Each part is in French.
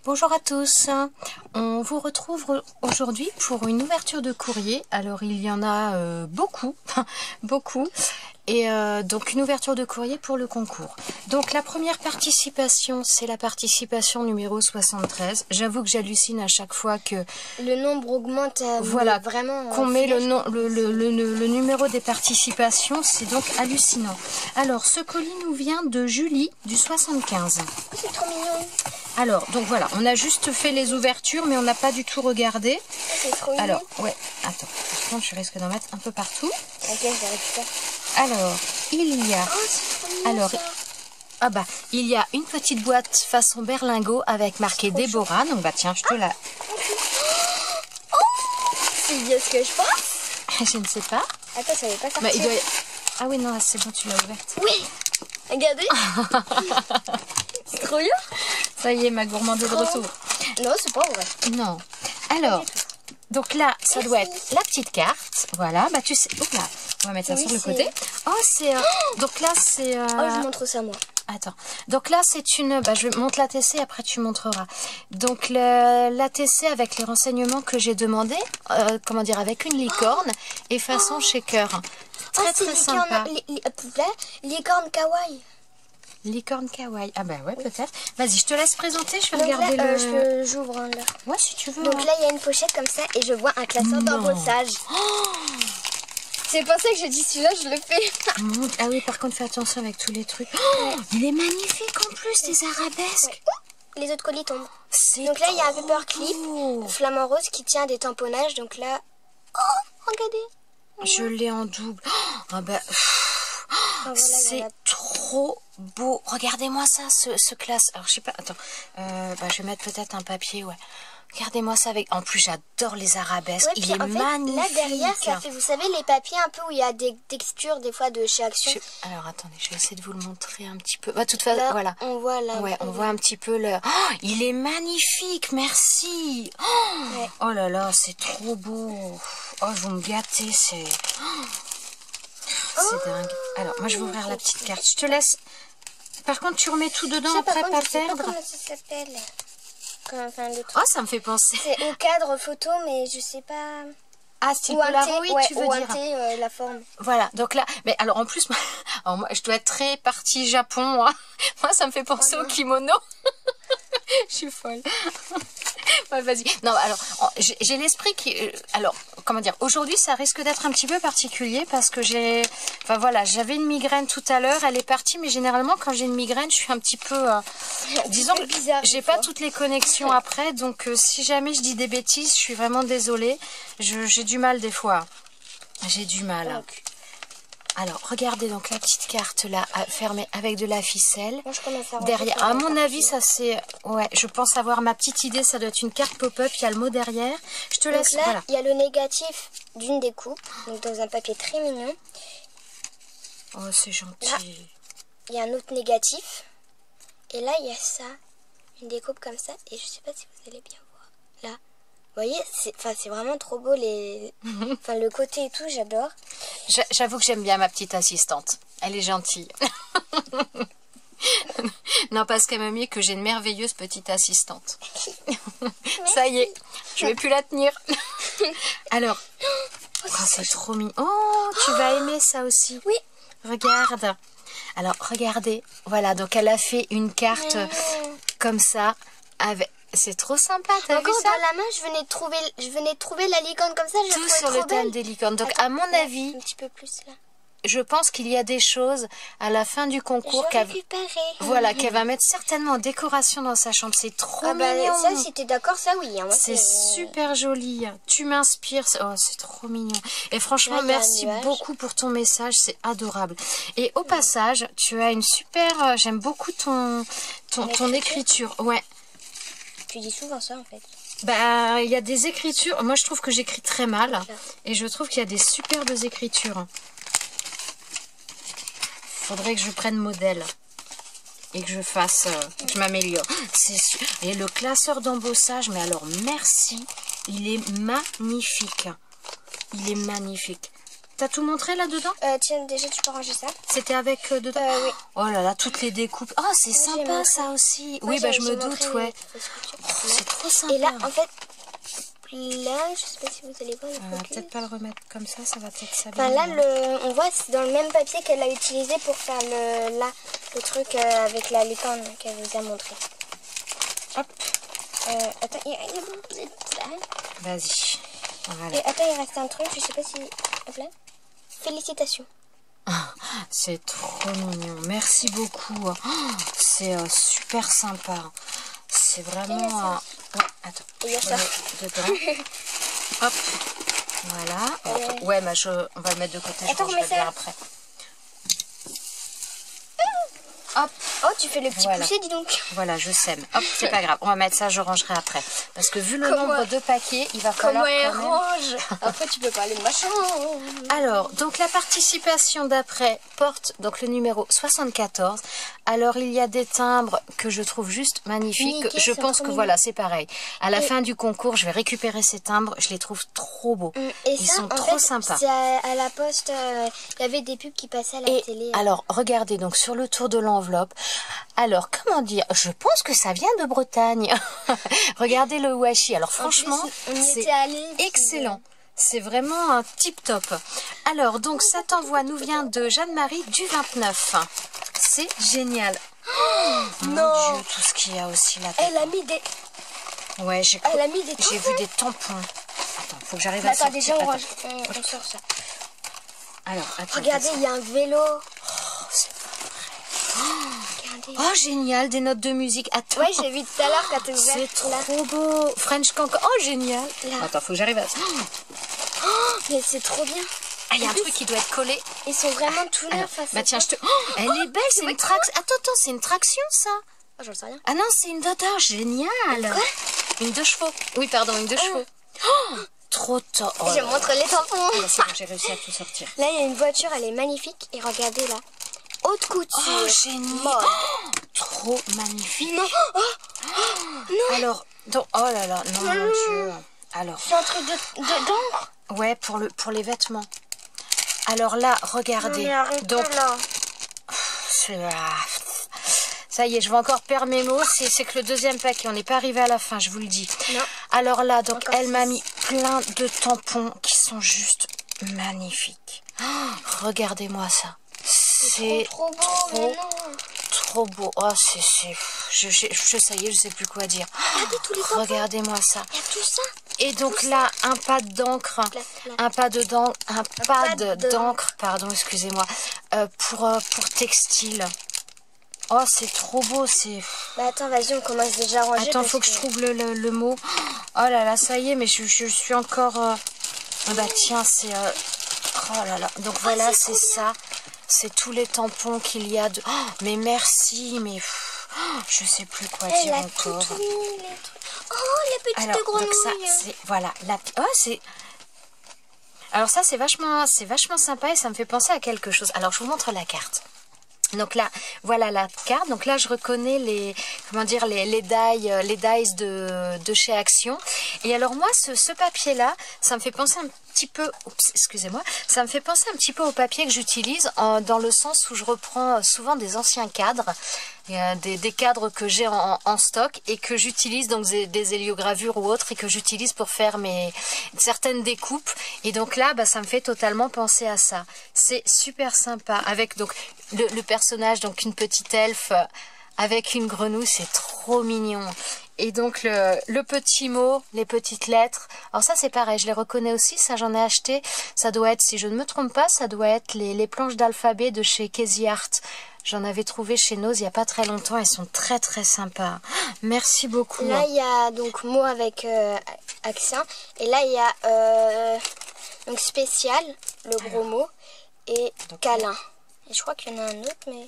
Bonjour à tous, on vous retrouve aujourd'hui pour une ouverture de courrier. Alors il y en a beaucoup, beaucoup, et donc une ouverture de courrier pour le concours. Donc la première participation, c'est la participation numéro 73. J'avoue que j'hallucine à chaque fois que le nombre augmente, voilà, vraiment qu'on met le numéro des participations, c'est donc hallucinant. Alors ce colis nous vient de Julie du 75. Oh, c'est trop mignon. Alors, donc voilà, on a juste fait les ouvertures, mais on n'a pas du tout regardé. C'est trop mignon. Alors, ouais, attends, par contre, je risque d'en mettre un peu partout. Ok, je vais récupérer. Alors, il y a... Oh, c'est trop mignon, alors, ça. ah bah, il y a une petite boîte façon berlingot avec marqué Déborah. Donc, bah tiens, je te la... C'est bien ce que je pense. Je ne sais pas. Attends, ça va pas sortir. Bah, il doit... Ah oui, non, c'est bon, tu l'as ouverte. Oui. Regardez. C'est trop bien. Ça y est, ma gourmande est de retour. Non, c'est pas vrai. Non. Alors, donc là, ça doit être la petite carte. Voilà, bah tu sais... Hop là, on va mettre ça Oui, sur le c'est- côté. Oh, c'est... donc là, c'est... Oh, je vous montre ça, moi. Attends. Donc là, c'est une... Bah, je monte l'ATC, après tu montreras. Donc l'ATC avec les renseignements que j'ai demandé, comment dire, avec une licorne et façon shaker. Très c'est très sympa. Licorne kawaii. Licorne kawaii. Ah bah ouais, peut-être. Vas-y, je te laisse présenter, je vais Donc regarder là, le... j'ouvre un là. Ouais, si tu veux. Donc hein. là, il y a une pochette comme ça et je vois un classeur Non. d'embossage. C'est pour ça que je dis celui-là, je le fais. Ah oui, par contre, fais attention avec tous les trucs. Oh, il est magnifique en plus, des arabesques. Les autres colis tombent. C'est Donc là, il y a un trop paperclip beau. flamant rose qui tient des tamponnages. Donc là, oh, regardez. Je l'ai en double. Ah bah... Oh, voilà, c'est voilà. trop beau. Regardez-moi ça, ce classe. Alors, je sais pas, attends. Bah, je vais mettre peut-être un papier, ouais. Regardez-moi ça avec... En plus, j'adore les arabesques. Ouais, il puis est en fait, magnifique. là derrière, ça fait, vous savez, les papiers un peu où il y a des textures des fois de chez Action. Alors, attendez, je vais essayer de vous le montrer un petit peu. Bah, de toute façon, Là, voilà. on voit là. Ouais, on voit un petit peu le... Oh, il est magnifique, merci. Oh, Ouais. oh là là, c'est trop beau. Oh, vous me gâtez, c'est... C'est dingue. Alors, moi, je vais ouvrir la petite carte. Je te laisse... Par contre, tu remets tout dedans Ça, par après, contre, pas je sais pas perdre. comment ça s'appelle. Enfin, le truc. Oh, ça me fait penser... C'est au cadre photo, mais je sais pas. Ah, style Ou un Polaroid, T, ouais, tu veux ou un dire. T, la forme. Voilà, donc là... Mais alors, en plus, alors, moi, je dois être très partie Japon, moi. Moi, ça me fait penser au kimono. Je suis folle. Ouais, vas-y. Non, alors, j'ai l'esprit qui... Alors, comment dire, aujourd'hui, ça risque d'être un petit peu particulier parce que j'ai... Enfin, voilà, j'avais une migraine tout à l'heure, elle est partie, mais généralement, quand j'ai une migraine, je suis un petit peu... disons que bizarre, j'ai des pas fois. toutes les connexions après, donc si jamais je dis des bêtises, je suis vraiment désolée. J'ai du mal des fois. J'ai du mal. Donc, Alors, regardez donc la petite carte là, fermée avec de la ficelle. moi, je commence à Derrière, ranger à sur la mon avis, partie. ça c'est... Ouais, je pense avoir ma petite idée, ça doit être une carte pop-up, il y a le mot derrière. Je te Donc laisse, là, voilà. il y a le négatif d'une découpe, donc dans un papier très mignon. Oh, c'est gentil. Là. Il y a un autre négatif. Et là, il y a ça, une découpe comme ça. Et je sais pas si vous allez bien voir. Là, vous voyez, c'est vraiment trop beau, enfin, le côté et tout, j'adore. J'avoue que j'aime bien ma petite assistante. Elle est gentille. Non, parce qu'elle m'a mis que j'ai une merveilleuse petite assistante. Ça y est, je vais plus la tenir. Alors, oh, c'est trop mignon. Oh, tu vas aimer ça aussi. Oui. Regarde. Alors, regardez. Voilà, donc elle a fait une carte comme ça. Avec... C'est trop sympa, t'as vu Encore ça? dans la main, je venais de trouver la licorne comme ça, je la Tout trouvais sur trop le thème belle. des licornes. Donc, Attends, à mon là, avis, un petit peu plus là. je pense qu'il y a des choses à la fin du concours Je qu'elle récupérais. voilà, qu'elle va mettre certainement en décoration dans sa chambre. C'est trop Ah bah, mignon. ça, si t'es d'accord, ça oui. Hein, moi, C'est super joli. Tu m'inspires. Oh, c'est trop mignon. Et franchement, Là, il y a un merci nuage. beaucoup pour ton message. C'est adorable. Et au passage, tu as une super... J'aime beaucoup ton écriture. Ouais. Tu dis souvent ça en fait. Bah, il y a des écritures. Moi, je trouve que j'écris très mal. Et je trouve qu'il y a des superbes écritures. Faudrait que je prenne modèle. Et que je fasse... que je m'améliore. Et le classeur d'embossage, mais alors, merci. Il est magnifique. Il est magnifique. T'as tout montré là-dedans? Tiens, déjà, tu peux ranger ça. C'était avec dedans? Oui. Oh là là, toutes les découpes. Oh, c'est sympa ça aussi. Oui, bah je me doute, ouais. Oh, c'est trop sympa. Et là, en fait, là, je sais pas si vous allez voir le On va focus. peut-être pas le remettre comme ça va peut-être s'abîmer. Enfin, là, on voit, c'est dans le même papier qu'elle a utilisé pour faire le truc avec la licorne qu'elle vous a montré. Hop. Attends, il Vas-y. Voilà. Et attends, il reste un truc, je sais pas si... Hop là. Félicitations. C'est trop mignon. Merci beaucoup. Oh, c'est super sympa. C'est vraiment... Ouais, attends. Et il y a ça. Dedans. Hop. Voilà. Ouais, mais on va le mettre de côté. Attends, Je rangerai mais ça- bien après. Hop. Oh, tu fais le petit Voilà. poussé, dis donc. Voilà, je sème. Hop, c'est pas grave. On va mettre ça, je rangerai après. Parce que vu le Comment- nombre de paquets, il va falloir Comment elle quand même... range. Après, tu peux parler de machin. Alors, donc la participation d'après porte donc le numéro 74. Alors, il y a des timbres que je trouve juste magnifiques. Nickel, Je c'est pense trop que mignon. voilà, c'est pareil. À la fin du concours, je vais récupérer ces timbres. Je les trouve trop beaux. Et Ils ça, sont en trop fait, sympas. c'est à la poste, il y avait des pubs qui passaient à la Et télé. alors, regardez donc sur le tour de l'enveloppe. Alors, comment dire? Je pense que ça vient de Bretagne. Regardez le washi. Alors, franchement, on y c'est était allés, puis, excellent. C'est vraiment un tip top. Alors, donc, cet envoi nous vient de Jeanne-Marie du 29. C'est génial. Oh, mon Non. Dieu, tout ce qu'il y a aussi là. Elle a mis des... Ouais, j'ai vu des tampons. Attends, faut que j'arrive à Attends, sortir. déjà, on Attends. sort ça. Alors, attends. Regardez, il y a un vélo. c'est Regardez. Oh, génial, des notes de musique. Attends. Ouais, j'ai vu tout à l'heure quand tu ouvert. C'est Là. trop beau. French Cancan. Oh, génial. Là. Attends, faut que j'arrive à... Oh, mais c'est trop bien. Ah, il y a un truc qui doit être collé. Ils sont vraiment tout Alors, neufs. bah tiens, je te... Oh, elle est belle, c'est une traction. Attends, c'est une traction, ça. Oh, j'en sais rien. Ah non, c'est une Dada, génial. Quoi? Une 2 chevaux. Oui, pardon, une 2 chevaux. Oh, trop top. Oh, Je montre les tampons. là, c'est bon, j'ai réussi à tout sortir. Là, il y a une voiture, elle est magnifique. Et regardez là. Haute couture. Oh, génial. Mode. Oh, trop magnifique. Non. Alors, donc, oh là là, non, mon Dieu. Alors, C'est un truc d'encre. ouais, pour les vêtements. Alors là, regardez. Mais arrêtez Donc, là. ça y est, je vais encore perdre mes mots. C'est que le deuxième paquet, on n'est pas arrivé à la fin, je vous le dis. Non. Alors là, donc, Encore elle m'a 6. mis plein de tampons qui sont juste magnifiques. Oh, regardez-moi ça. C'est Trop beau, trop, mais non. trop beau. Oh, ça y est, je sais plus quoi dire. Regardez tous les tampons. Regardez-moi ça. Il y a tout ça. Et donc là, un pad d'encre, un pad d'encre, pardon, excusez-moi, pour textile. Oh, c'est trop beau, c'est... Bah attends, vas-y, on commence déjà à ranger. Attends, parce faut que je trouve le mot. Oh là là, ça y est, mais je suis encore... Ah bah tiens, c'est... Oh là là, donc voilà, c'est ça. C'est tous les tampons qu'il y a de... Oh, mais merci, mais... Je sais plus quoi Elle dire a encore. tout mis, les trucs. Oh, les petites Alors, grenouilles. donc ça, c'est... Voilà, la... Oh, c'est... Alors ça, c'est vachement sympa et ça me fait penser à quelque chose. Alors, je vous montre la carte. Donc là, voilà la carte. Donc là, je reconnais les dies de chez Action. Et alors moi, ce papier-là, ça me fait penser un petit peu... Oups, excusez-moi. Ça me fait penser un petit peu au papier que j'utilise dans le sens où je reprends souvent des anciens cadres. Des cadres que j'ai en stock et que j'utilise, donc des héliogravures ou autres, et que j'utilise pour faire certaines découpes. Et donc là, bah, ça me fait totalement penser à ça. C'est super sympa. Avec donc le personnage, donc une petite elfe avec une grenouille, c'est trop mignon. Et donc le petit mot, les petites lettres. Alors ça c'est pareil, je les reconnais aussi, ça j'en ai acheté. Ça doit être, si je ne me trompe pas, ça doit être les planches d'alphabet de chez Casey Art. J'en avais trouvé chez Nose il n'y a pas très longtemps. Elles sont très très sympas. Merci beaucoup. Là, il y a donc mot avec accent. Et là, il y a donc spécial, le gros mot, et donc, câlin. Et je crois qu'il y en a un autre, mais...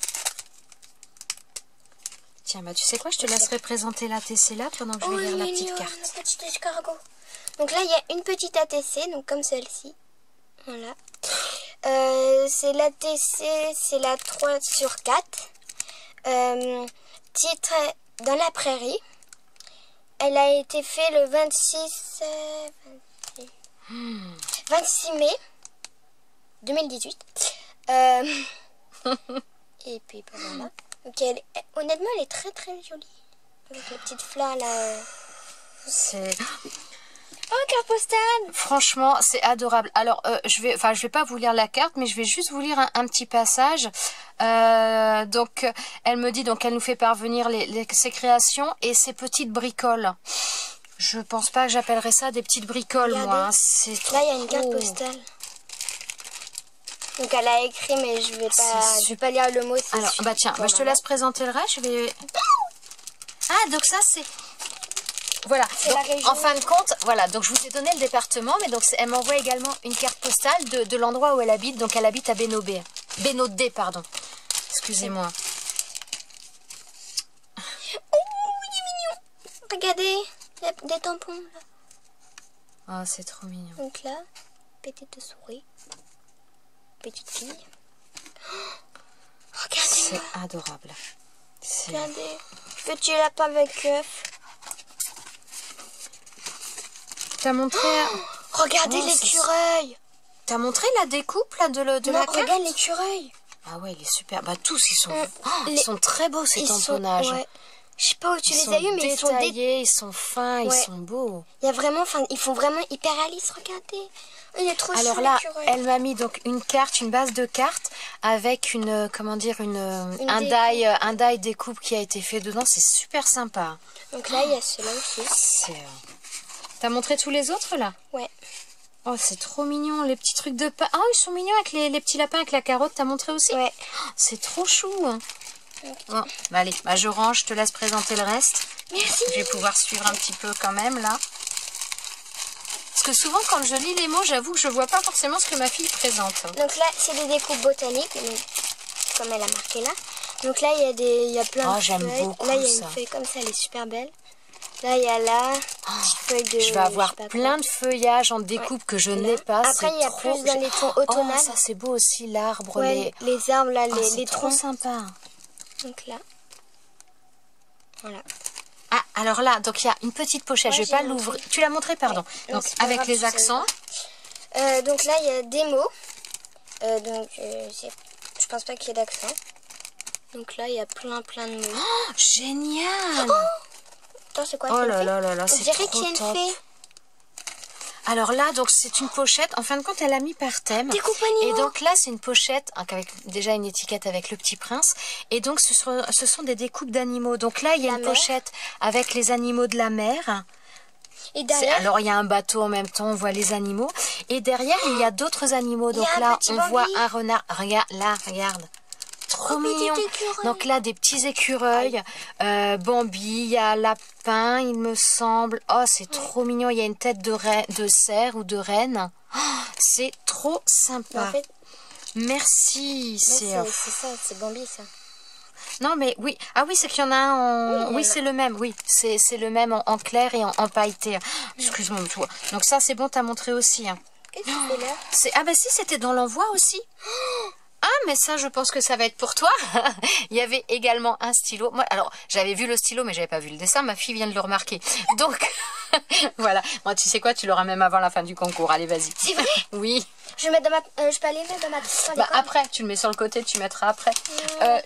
Tiens, bah tu sais quoi, je te laisserai présenter l'ATC là pendant que je vais lire la petite carte. Un petit escargot. Donc là, il y a une petite ATC, donc comme celle-ci. Voilà. C'est l'ATC, c'est la 3/4. Titre Dans la prairie. Elle a été faite le 26 mai. 2018. Et puis voilà. Donc, honnêtement, elle est très très jolie. Avec les petites fleurs là. C'est... Oh, carte postale! Franchement, c'est adorable. Alors, je vais pas vous lire la carte, mais je vais juste vous lire un petit passage. Donc, elle me dit, donc, elle nous fait parvenir ses créations et ses petites bricoles. Je pense pas que j'appellerais ça des petites bricoles, regardez, moi. Là, il y a une carte postale. Donc, elle a écrit, mais je vais pas lire le mot. Alors, bah tiens, je te laisse présenter le reste. Je vais... Ah, donc ça, c'est... Voilà, donc, en fin de compte, voilà, donc je vous ai donné le département, mais donc elle m'envoie également une carte postale de l'endroit où elle habite, donc elle habite à Bénaudé, pardon. Excusez-moi. Oh, il est mignon. Regardez, il y a des tampons là. Ah, c'est trop mignon. Donc là, petite souris, petite fille. Oh, regardez-moi. C'est adorable. Regardez, petit lapin avec œuf. T'as montré... Regardez l'écureuil. T'as montré la découpe là, de la carte? Regarde l'écureuil. Ah ouais, il est super. Bah tous, ils sont très beaux ces tamponnages. Ouais. Je sais pas où tu les as eu, mais ils sont détaillés, ils sont fins, ils sont beaux. Il y a vraiment, ils font vraiment hyper réaliste, regardez. Il est trop chou. Alors là, elle m'a mis donc une base de cartes avec une, comment dire, un die découpe qui a été fait dedans. C'est super sympa. Donc là, il y a ceux-là aussi. T'as montré tous les autres là? Ouais. Oh, c'est trop mignon, les petits trucs de pain. Ah, ils sont mignons avec les petits lapins avec la carotte. T'as montré aussi? Ouais. Oh, c'est trop chou. Okay. Bon, bah allez, je range, je te laisse présenter le reste. Merci. Je vais pouvoir suivre un petit peu quand même là. Parce que souvent quand je lis les mots, j'avoue que je vois pas forcément ce que ma fille présente. Donc là, c'est des découpes botaniques, comme elle a marqué là. Donc là, il y a plein de j'aime feuilles. beaucoup là, il y a ça. Une feuille comme ça, elle est super belle. Là, il y a petite feuille de... Je vais avoir plein de feuillages en découpe que je n'ai pas. Après, il y a plus dans les tons automnales. Oh, ça c'est beau aussi, l'arbre. Ouais, les arbres, là, les trop troncs. sympa. Donc là, voilà. Ah, alors là, donc il y a une petite pochette. Je vais pas l'ouvrir. Tu l'as montré, pardon. Ouais. Donc avec les accents. Donc là, il y a des mots. Je pense pas qu'il y ait d'accent. Donc là, il y a plein de mots. Oh, génial. Attends, c'est quoi? Oh là là là là, c'est trop top. On dirait qu'il y a une fée. Alors là, donc c'est une pochette. En fin de compte, elle a mis par thème. Découpe animaux. Et donc là, c'est une pochette avec déjà une étiquette avec le petit prince. Et donc ce sont des découpes d'animaux. Donc là, il y a une pochette avec les animaux de la mer. Et derrière, alors il y a un bateau en même temps, on voit les animaux. Et derrière, il y a d'autres animaux. Donc là, on voit un renard. Regarde, là, regarde. Trop mignon. Donc là, des petits écureuils. Bambi, il y a lapin, il me semble. Oh, c'est trop mignon. Il y a une tête de cerf ou de renne. Oh, c'est trop sympa. En fait, merci. C'est ça, c'est Bambi, ça. Non, mais oui. Ah oui, c'est qu'il y en a un en... Oui, c'est le même. Oui, c'est le même en clair et en pailleté. Excuse-moi, tu vois. Donc ça, c'est bon, t'as montré aussi. Qu'est-ce que c'est là? Ah bah si, c'était dans l'envoi aussi. Ah, mais ça, je pense que ça va être pour toi. Il y avait également un stylo. Moi, alors, j'avais vu le stylo, mais j'avais pas vu le dessin. Ma fille vient de le remarquer. Donc, voilà. Moi, tu sais quoi, tu l'auras même avant la fin du concours. Allez, vas-y. C'est vrai? Oui. Je peux aller mettre dans ma... Bah, après, tu le mets sur le côté, tu mettras après.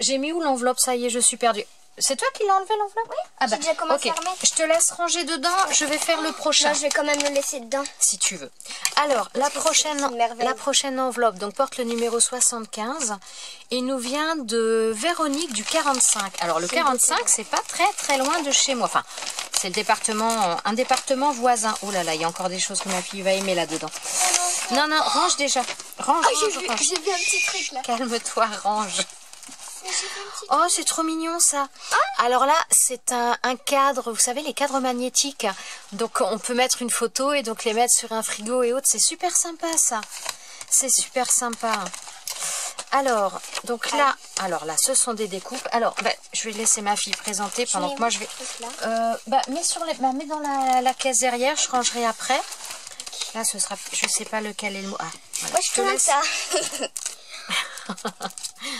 J'ai mis où l'enveloppe? Ça y est, je suis perdue. C'est toi qui l'as enlevé, l'enveloppe? Oui, ah bah, j'ai déjà commencé à remettre. Je te laisse ranger dedans, je vais faire le prochain. Non, je vais quand même le laisser dedans. Si tu veux. Alors, la prochaine enveloppe donc porte le numéro 75 et nous vient de Véronique du 45. Alors, le 45, c'est pas très loin de chez moi. Enfin, c'est le département, un département voisin. Oh là là, il y a encore des choses que ma fille va aimer là-dedans. Non, range déjà. Range. J'ai vu un petit truc là. Calme-toi, range. Oh, c'est trop mignon ça. Alors là, c'est un cadre, vous savez, les cadres magnétiques. Donc, on peut mettre une photo et donc les mettre sur un frigo et autres. C'est super sympa ça. C'est super sympa. Alors, donc là, ce sont des découpes. Alors, je vais laisser ma fille présenter pendant que moi je vais... mets dans la caisse derrière, je rangerai après. Là, ce sera... Je sais pas lequel est le mot. Ah, voilà, moi, je te laisse ça.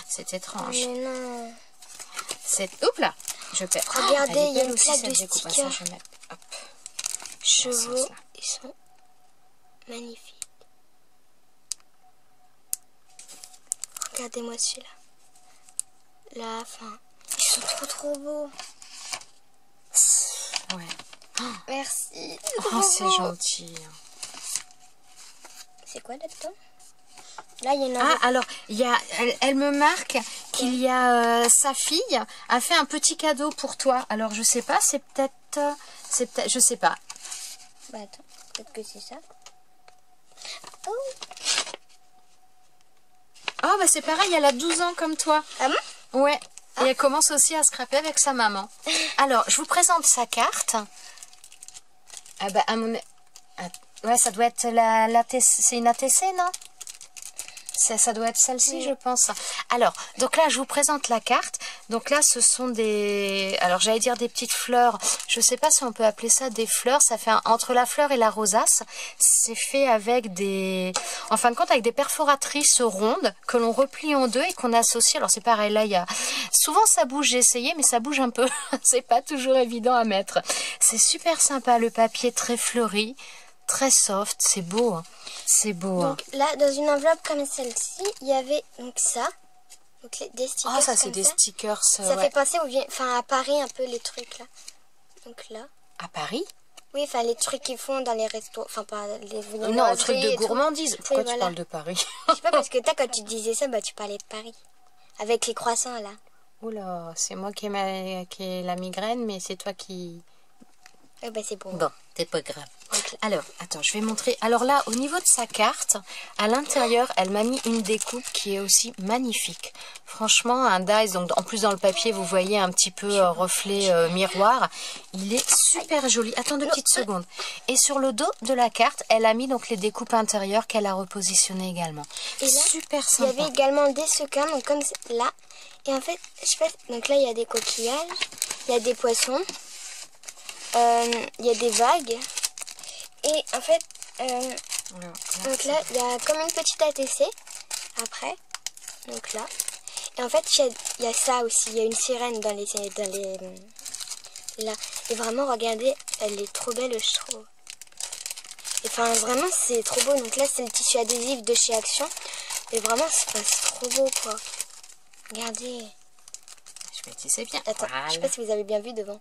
C'est étrange. Mais non. Oups là, je perds. Regardez, il y a une plaque de stickers. Ça, je vais mettre... Hop. Chevaux, ils sont magnifiques. Regardez-moi celui-là. Là, enfin, ils sont trop beaux. Ouais. Merci. Oh, c'est gentil. C'est quoi là-dedans? Là, il y en a. Ah, alors, elle me marque qu'il y a sa fille a fait un petit cadeau pour toi. Alors, je sais pas, c'est peut-être, je sais pas. Bah attends, peut-être que c'est ça. Oh, Oh, bah c'est pareil, elle a 12 ans comme toi. ah bon? Ouais. Et elle commence aussi à scraper avec sa maman. Alors, je vous présente sa carte. Ah bah, à mon... Ah, ouais, ça doit être c'est une ATC, non? Ça doit être celle-ci, Oui. je pense. Alors, donc là, je vous présente la carte. Donc là, ce sont des... Alors, j'allais dire des petites fleurs. Je ne sais pas si on peut appeler ça des fleurs. Ça fait entre la fleur et la rosace. C'est fait avec des... En fin de compte, avec des perforatrices rondes que l'on replie en deux et qu'on associe. Alors, c'est pareil, là, il y a... Souvent, ça bouge. J'ai essayé, mais ça bouge un peu. C'est pas toujours évident à mettre. C'est super sympa. Le papier très fleuri. Très soft, c'est beau, hein. C'est beau. Donc là, dans une enveloppe comme celle-ci, il y avait donc ça, donc des stickers. Oh, ça c'est comme des ça. stickers. Ça Ouais. fait penser à Paris un peu les trucs là. Donc là, À Paris? oui, enfin les trucs qu'ils font dans les restos, enfin pas les Non, au truc de et tout. gourmandise. Pourquoi Oui, tu voilà. parles de Paris? Je sais pas parce que quand tu disais ça, bah tu parlais de Paris avec les croissants là. Oula, c'est moi qui ai la migraine, mais c'est toi qui... Eh ben c'est bon. Bon, c'est pas grave. Donc, Alors, attends, je vais montrer. Alors là, au niveau de sa carte, à l'intérieur, elle m'a mis une découpe qui est aussi magnifique. Franchement, un dice, donc en plus dans le papier, vous voyez un petit peu reflet miroir. Il est super joli. Attends 2 petites secondes. Et sur le dos de la carte, elle a mis donc les découpes intérieures qu'elle a repositionnées également. Et là, Super il y sympa. avait également des sequins, donc comme là. Et en fait, je sais pas, donc là il y a des coquillages, il y a des poissons. Il y a des vagues et en fait donc là il y a comme une petite ATC après, donc là, et en fait il y a ça aussi, il y a une sirène dans les là, et vraiment regardez, elle est trop belle je trouve, et enfin vraiment c'est trop beau. Donc là c'est le tissu adhésif de chez Action et vraiment c'est trop beau quoi, regardez. Je vais tisser bien. Attends, Voilà. je sais pas si vous avez bien vu devant.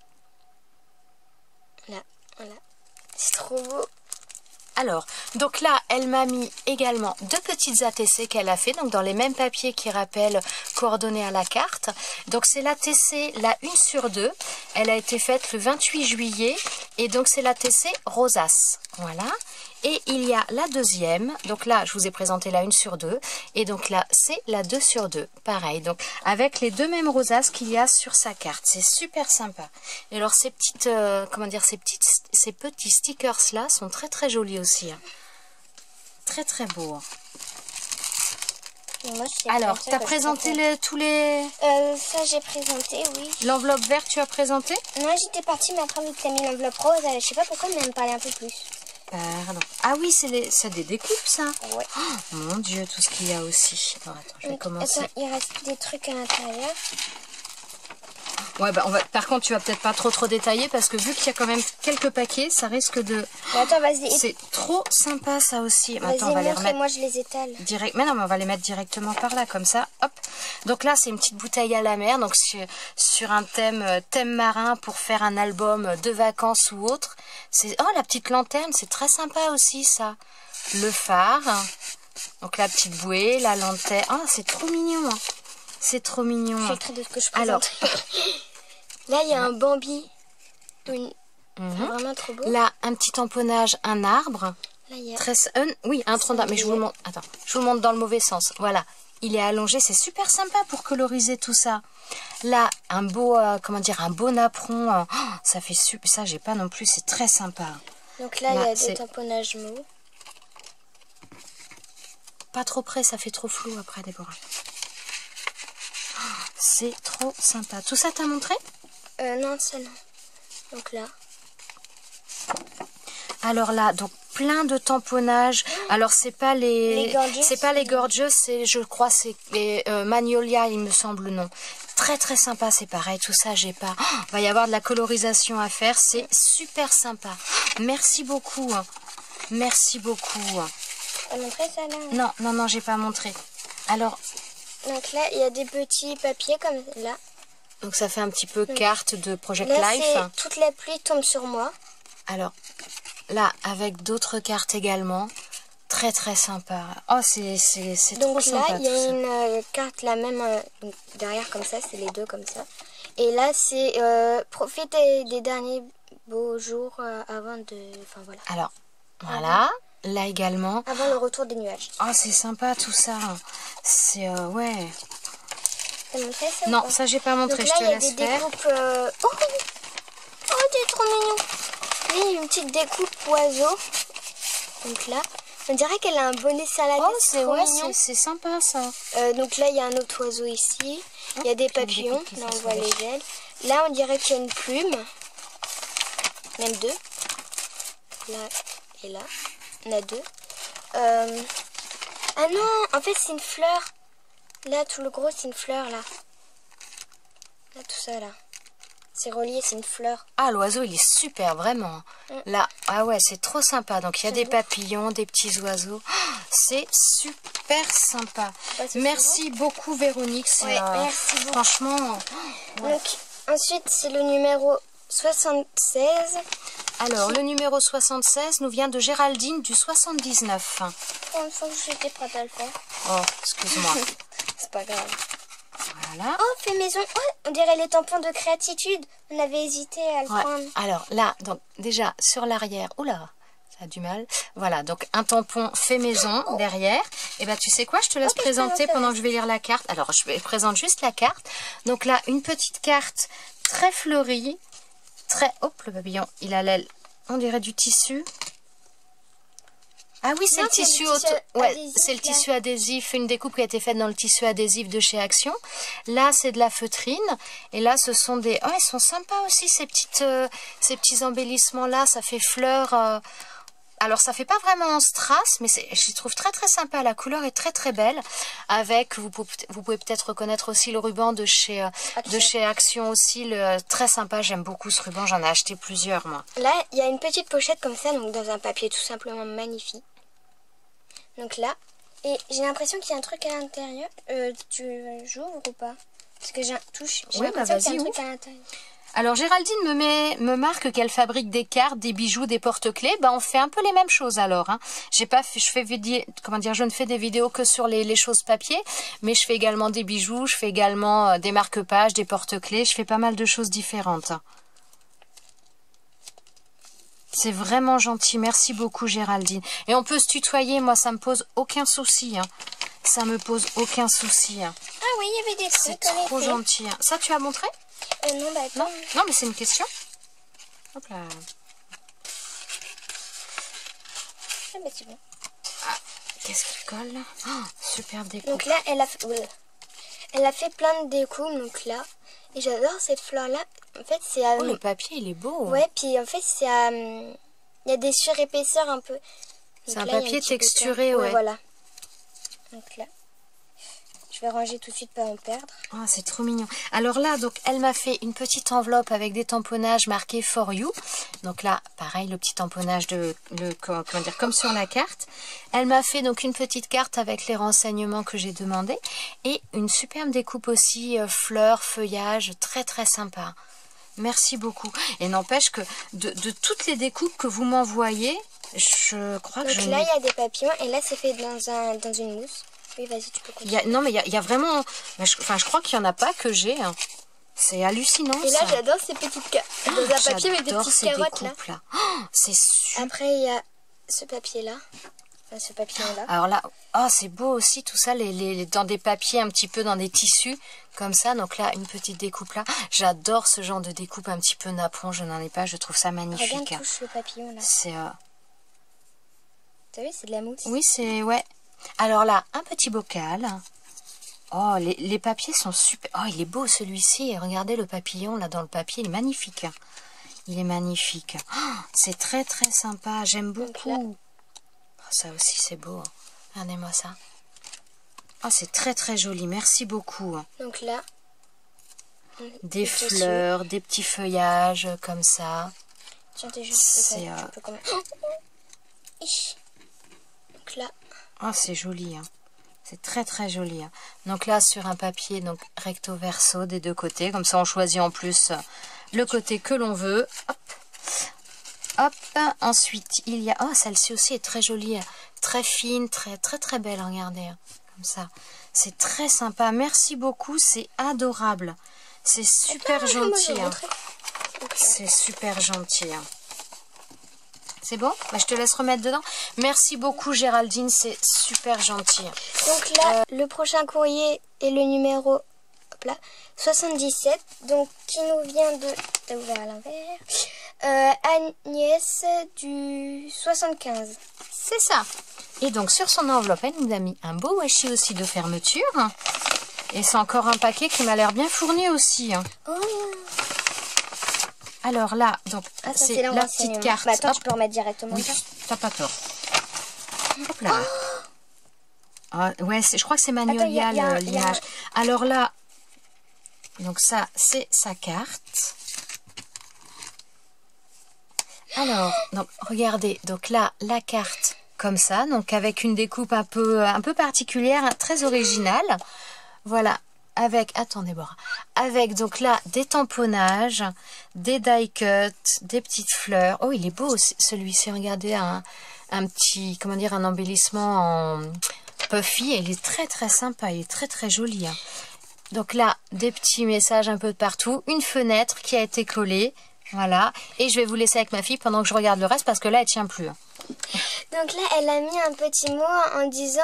Là, voilà. C'est trop beau. Alors, donc là, elle m'a mis également 2 petites ATC qu'elle a fait, donc dans les mêmes papiers qui rappellent coordonnées à la carte. Donc c'est l'ATC, la 1/2. Elle a été faite le 28 juillet et donc c'est l'ATC rosace. Voilà. Et il y a la deuxième, donc là je vous ai présenté la 1/2 et donc là c'est la 2/2, pareil, donc avec les 2 mêmes rosaces qu'il y a sur sa carte, c'est super sympa. Et alors ces petites, ces petits stickers là sont très très jolis aussi, hein. Très très beaux. Hein. Moi, Alors, tu as présenté tous les... ça j'ai présenté, oui. L'enveloppe verte tu as présenté? Moi j'étais partie, mais après vu que tu as mis l'enveloppe rose, je sais pas pourquoi, mais elle me parlait un peu plus. Pardon. Ah oui, c'est des découpes ça. Ouais. Oh, mon Dieu, tout ce qu'il y a aussi. Alors, attends, je vais commencer. Attends, il reste des trucs à l'intérieur. Ouais, bah par contre, tu vas peut-être pas trop détailler parce que vu qu'il y a quand même quelques paquets, ça risque de... Mais attends, vas-y. C'est trop sympa ça aussi. Vas-y, Attends, on va les remettre moi je les étale. direct. Mais non, mais on va les mettre directement par là, comme ça. Hop. Donc là, c'est une petite bouteille à la mer, donc sur un thème marin pour faire un album de vacances ou autre. Oh, la petite lanterne, c'est très sympa aussi ça. Le phare. Donc la petite bouée, la lanterne. Oh, c'est trop mignon. Hein. C'est trop mignon. Je Hein. fais le trait de ce que je présente. Alors, là, il y a un Bambi. Vraiment trop beau. Là, un petit tamponnage, un arbre. Là, il y a... Oui, un tronc d'arbre. Mais je vous le montre. Attends, je vous le montre dans le mauvais sens. Voilà. Il est allongé. C'est super sympa pour coloriser tout ça. Là, un beau, un beau napperon. Oh, ça fait super. Ça, j'ai pas non plus. C'est très sympa. Donc là, il y a des tamponnages mous. Pas trop près, ça fait trop flou après, Déborah. Oh, c'est trop sympa. Tout ça, t'as montré? Non, ça non. Donc là. Alors là, donc plein de tamponnages. Alors c'est pas les gorgeous, c'est je crois c'est les Magnolia, il me semble, non. Très très sympa, c'est pareil. Tout ça, j'ai pas. Oh, va y avoir de la colorisation à faire, c'est super sympa. Merci beaucoup. Hein. Merci beaucoup. T'as montré ça là? Non, j'ai pas montré. Alors Donc là, il y a des petits papiers comme là. Donc ça fait un petit peu carte de Project Là, Life. toute la pluie tombe sur moi. Alors, là, avec d'autres cartes également. Très très sympa. Oh, c'est trop Donc là, sympa. il y a tout ça. une carte là même derrière comme ça, c'est les deux comme ça. Et là, c'est profite des derniers beaux jours avant de... Enfin voilà. Alors, voilà. Là également. Avant le retour des nuages. Oh, c'est sympa tout ça. C'est, ouais. T'as montré ça? Non, ça j'ai pas montré, Donc je là, te il y a laisse des faire. découpes... Oh, t'es trop mignon. Là, il y a une petite découpe oiseau. Donc là, on dirait qu'elle a un bonnet sur la tête. Oh, c'est trop ouais, mignon. c'est sympa ça. Donc là, il y a un autre oiseau ici. Il y a des papillons. découpe qui Là, on sont voit sur les ailes. Là, on dirait qu'il y a une plume. Même deux. Là et là. On a deux. Ah non, en fait, c'est une fleur. Là, tout le gros, c'est une fleur, là. Là, tout ça, là. C'est relié, c'est une fleur. Ah, l'oiseau, il est super, vraiment. Là, ah ouais, c'est trop sympa. Donc, il y a des papillons, des petits oiseaux. Oh, c'est super sympa. Ouais, c'est Merci beaucoup, Véronique. Ouais, merci beaucoup. Franchement... ouais. Donc, ensuite, c'est le numéro 76. Alors, le numéro 76 nous vient de Géraldine du 79. Oh, il faut que j'étais prête à le faire. Oh, excuse-moi. C'est pas grave. Voilà. Oh, fait maison. Oh, on dirait les tampons de créatitude. On avait hésité à le Ouais. prendre. Alors là, donc déjà sur l'arrière, oula, ça a du mal. Voilà, donc un tampon fait maison derrière. Et ben tu sais quoi, je te laisse Ok, présenter ça va. pendant que je vais lire la carte. Alors je présente juste la carte. Donc là, une petite carte très fleurie, très. Hop, le papillon, il a l'aile. On dirait du tissu. Ah oui, c'est Non, le tissu, ouais, c'est le tissu adhésif, une découpe qui a été faite dans le tissu adhésif de chez Action. Là, c'est de la feutrine. Et là, ce sont des... Oh, ils sont sympas aussi, ces petits embellissements-là. Ça fait fleurs... Alors, ça fait pas vraiment en strass, mais je les trouve très très sympa. La couleur est très très belle. Avec, vous pouvez peut-être reconnaître aussi le ruban de chez Action aussi. Très sympa, j'aime beaucoup ce ruban. J'en ai acheté plusieurs, moi. Là, il y a une petite pochette comme ça, donc dans un papier tout simplement magnifique. Donc là, et j'ai l'impression qu'il y a un truc à l'intérieur. J'ouvre ou pas? Parce que j'ai Ouais, l'impression qu'il y a un vas-y, truc à l'intérieur. Alors Géraldine me marque qu'elle fabrique des cartes, des bijoux, des porte-clés. Bah on fait un peu les mêmes choses alors. Hein. Je ne fais des vidéos que sur les choses papier, mais je fais également des bijoux, je fais également des marque-pages, des porte-clés. Je fais pas mal de choses différentes. C'est vraiment gentil, merci beaucoup Géraldine. Et on peut se tutoyer, moi ça me pose aucun souci. Hein. Ça me pose aucun souci. Hein. Ah oui, il y avait des trucs. C'est trop gentil. Hein. Ça tu as montré? Non, bah Non, attends. non, mais c'est une question. Hop là. Ah bah c'est bon. Ah, qu'est-ce qui colle là? Oh, superbe découpe. Donc là, elle a fait plein de découpes, donc là. Et j'adore cette fleur-là. En fait, c'est... Oh, le papier, il est beau. Ouais, puis en fait, c'est... Il y a des surépaisseurs un peu. C'est Donc un là, il y a papier petit texturé, peu ouais. Voilà. Donc là, je vais ranger tout de suite, pas en perdre. Oh, c'est trop mignon. Alors là, donc, elle m'a fait une petite enveloppe avec des tamponnages marqués For You. Donc là, pareil, le petit tamponnage comment dire, comme sur la carte. Elle m'a fait donc une petite carte avec les renseignements que j'ai demandés. Et une superbe découpe aussi, fleurs, feuillage, très très sympa. Merci beaucoup. Et n'empêche que de toutes les découpes que vous m'envoyez, je crois que donc là, il y a des papillons et là, c'est fait dans une mousse. Oui, vas-y, tu peux continuer. Non, mais il y a vraiment... je crois qu'il n'y en a pas que j'ai. Hein. C'est hallucinant, et là, ça. j'adore ces petites dans un papier avec des petites carottes, là. Oh, c'est super. Après, il y a ce papier-là. Enfin, ce papillon-là. Alors là, oh, c'est beau aussi, tout ça, dans des papiers, un petit peu dans des tissus, comme ça. Donc là, une petite découpe là. J'adore ce genre de découpe un petit peu napon. Je n'en ai pas, je trouve ça magnifique. Regarde, touche le papillon, là. C'est... T'as vu, c'est de la mousse. Oui, c'est... Ouais. Alors là, un petit bocal. Oh, les papiers sont super... Oh, il est beau celui-ci. Regardez le papillon, là, dans le papier. Il est magnifique. Il est magnifique. Oh, c'est très, très sympa. J'aime beaucoup. Oh, ça aussi, c'est beau. Regardez-moi ça. Oh, c'est très, très joli. Merci beaucoup. Donc là... Des fleurs, des petits feuillages, comme ça. Tiens, t'es juste... C'est... Tu peux quand même... Donc là... Oh, c'est joli. Hein. C'est très très joli. Hein. Donc là, sur un papier, donc recto verso des deux côtés. Comme ça, on choisit en plus le côté que l'on veut. Hop. Hop. Ensuite, il y a... Oh, celle-ci aussi est très jolie. Très fine, très très très belle. Regardez. Hein. Comme ça. C'est très sympa. Merci beaucoup. C'est adorable. C'est super gentil. Hein. C'est super gentil. Hein. C'est bon? Bah, je te laisse remettre dedans. Merci beaucoup Géraldine, c'est super gentil. Donc là, le prochain courrier est le numéro hop là, 77, donc qui nous vient de... T'as ouvert à l'envers. Agnès du 75. C'est ça. Et donc sur son enveloppe, elle nous a mis un beau washi aussi de fermeture. Et c'est encore un paquet qui m'a l'air bien fourni aussi. Hein. Oh. Alors là, donc c'est la petite carte. Bah, attends, tu peux remettre directement. Oui, t'as pas tort. Hop là. Ah, ouais, je crois que c'est Magnolia l'image. Alors là, donc ça, c'est sa carte. Alors, donc regardez, donc là, la carte comme ça, donc avec une découpe un peu particulière, hein, très originale. Voilà. Avec, attendez, Bora, avec donc là des tamponnages, des die cuts, des petites fleurs. Oh, il est beau celui-ci. Regardez, un petit, comment dire, un embellissement en puffy. Il est très très sympa, il est très très joli. Hein. Donc là, des petits messages un peu de partout, une fenêtre qui a été collée, voilà. Et je vais vous laisser avec ma fille pendant que je regarde le reste parce que là, elle tient plus. Hein. Donc là, elle a mis un petit mot en disant.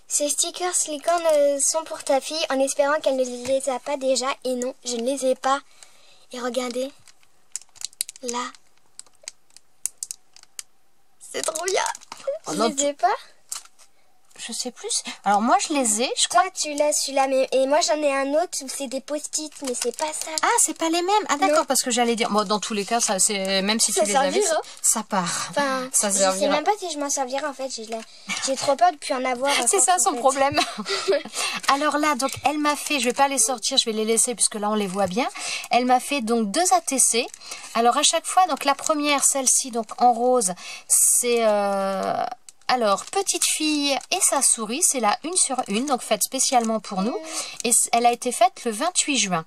Ces stickers licornes sont pour ta fille en espérant qu'elle ne les a pas déjà. Et non, je ne les ai pas. Et regardez. Là. C'est trop bien. Oh, je les ai pas. Je sais plus. Alors moi je les ai, je crois. Toi tu l'as celui-là, mais et moi j'en ai un autre où c'est des post-it, mais c'est pas ça. Ah, c'est pas les mêmes. Ah d'accord, parce que j'allais dire. Bon, dans tous les cas, ça c'est même si tu les avais, ça part. Enfin, ça je sais même pas si je m'en servirai en fait. J'ai trop peur de plus en avoir. C'est ça son problème. Alors là, donc elle m'a fait. Je vais pas les sortir, je vais les laisser puisque là on les voit bien. Elle m'a fait donc 2 ATC. Alors à chaque fois, donc la première, celle-ci, donc en rose, c'est alors, petite fille et sa souris, c'est la 1 sur 1, donc faite spécialement pour nous. Et elle a été faite le 28 juin.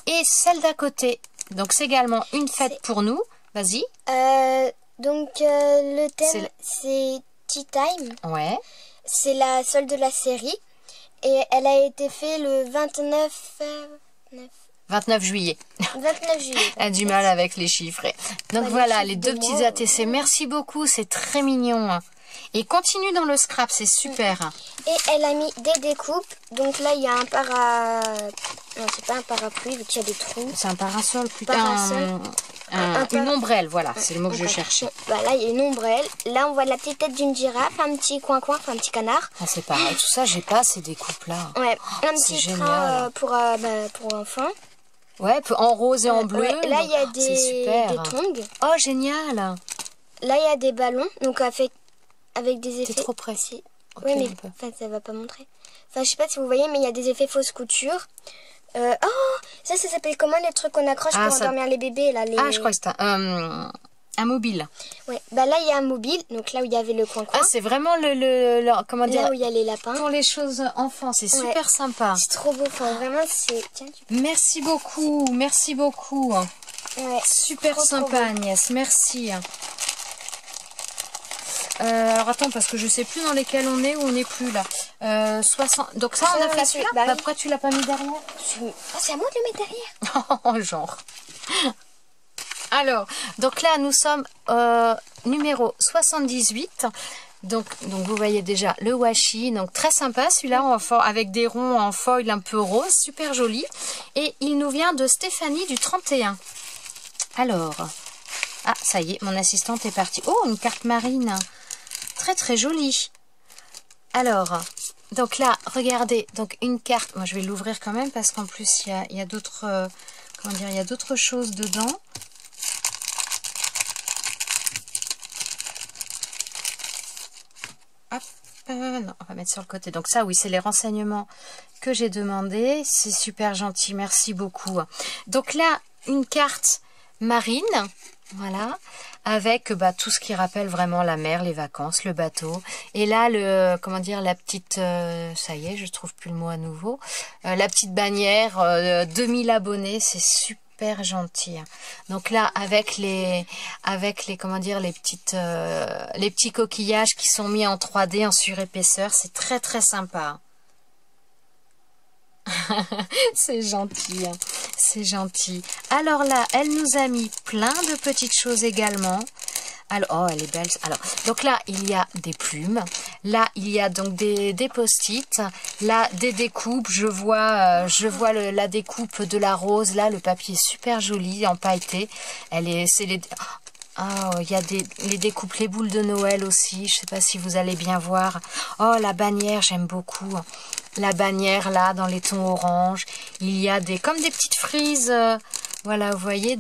Et celle d'à côté, donc c'est également une faite pour nous. Vas-y. Donc, le thème, c'est Tea Time. Ouais. C'est la seule de la série. Et elle a été faite le 29 juillet. 29 juillet. Elle a du mal avec les chiffres. Donc voilà, les 2 petits ATC. Merci beaucoup, c'est très mignon. Et continue dans le scrap, c'est super. Et elle a mis des découpes. Donc là, il y a un non, c'est pas un parapluie, vu qu'il y a des trous. C'est un parasol, une ombrelle, voilà, c'est le mot que je cherchais. Voilà, il y a une ombrelle. Là, on voit la petite tête d'une girafe, un petit coin-coin, enfin un petit canard. Ah, c'est pareil, tout ça, j'ai pas ces découpes-là. Ouais, un petit train pour enfants. Ouais, en rose et en bleu. Ouais, là, il y a des tongs. Oh, génial. Là, il y a des ballons, donc avec des effets... T'es trop précis. Oui, mais ça va pas montrer. Enfin, je sais pas si vous voyez, mais il y a des effets fausse couture. Oh, ça s'appelle comment les trucs qu'on accroche pour endormir les bébés là, Ah, je crois que c'est un mobile. Ouais, bah là il y a un mobile, donc là où il y avait le coin-coin. Ah, c'est vraiment comment dire, là où il y a les lapins. Pour les choses enfants, c'est super sympa. C'est trop beau, enfin, vraiment c'est... Tiens, merci beaucoup, merci beaucoup. Ouais, super sympa Agnès, merci. Alors attends, parce que je sais plus dans lesquels on est ou on n'est plus là. 60. Donc ça, on a fait celui-là. Bah, pourquoi tu l'as pas mis derrière? Ah, c'est à moi de le mettre derrière. Oh, genre. Alors, donc là, nous sommes numéro 78. Donc vous voyez déjà le washi. Donc très sympa celui-là, avec des ronds en foil un peu rose, super joli. Et il nous vient de Stéphanie du 31. Alors, ah, ça y est, mon assistante est partie. Oh, une carte marine. Très très jolie. Alors, donc là, regardez, donc une carte. Moi, je vais l'ouvrir quand même parce qu'en plus, il y a d'autres, comment dire, il y a d'autres choses dedans. Hop, non, on va mettre sur le côté. Donc ça, oui, c'est les renseignements que j'ai demandé. C'est super gentil, merci beaucoup. Donc là, une carte marine, voilà, avec tout ce qui rappelle vraiment la mer, les vacances, le bateau. Et là, comment dire, la petite, ça y est, je trouve plus le mot à nouveau, la petite bannière, 2000 abonnés, c'est super gentil. Donc là, avec les comment dire, les petits coquillages qui sont mis en 3D en surépaisseur, c'est très très sympa. C'est gentil, hein. C'est gentil. Alors là, elle nous a mis plein de petites choses également. Alors, oh, elle est belle. Alors, donc là, il y a des plumes. Là, il y a donc des post-it. Là, des découpes. Je vois la découpe de la rose. Là, le papier est super joli, en pailleté. Oh, il y a les découpes, les boules de Noël aussi. Je sais pas si vous allez bien voir. Oh, la bannière, j'aime beaucoup. La bannière, là, dans les tons orange. Il y a comme des petites frises. Voilà, vous voyez,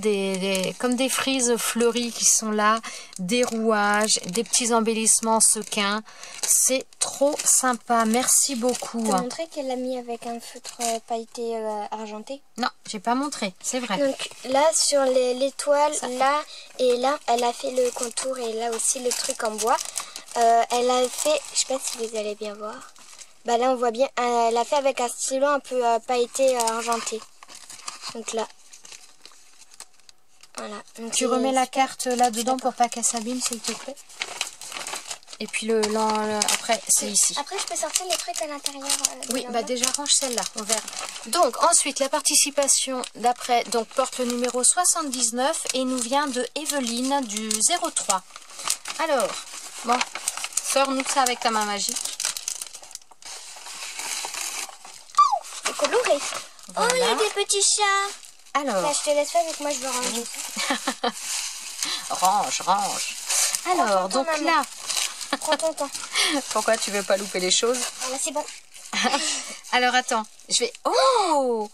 comme des frises fleuries qui sont là. Des rouages, des petits embellissements sequins. C'est trop sympa. Merci beaucoup. T'as montré qu'elle l'a mis avec un feutre pailleté argenté? Non, j'ai pas montré, c'est vrai. Donc là, sur l'étoile, là et là, elle a fait le contour et là aussi le truc en bois. Elle a fait, je sais pas si vous allez bien voir. Bah là, on voit bien, elle a fait avec un stylo un peu pailleté argenté. Donc là. Voilà. Donc tu remets la carte là-dedans pour pas qu'elle s'abîme, s'il te plaît. Et puis après, c'est ici. Après, je peux sortir les trucs à l'intérieur. Oui, bah déjà, range celle-là, on verra. Donc, ensuite, la participation d'après, donc, porte le numéro 79 et nous vient de Evelyne du 03. Alors, bon, sors-nous ça avec ta main magique. C'est coloré. Voilà. Oh, il y a des petits chats. Alors. Là, je te laisse faire avec moi, je veux ranger. range. Alors, donc là. Prends ton temps. Pourquoi tu veux pas louper les choses? Voilà, c'est bon. Alors, attends. Je vais... Oh,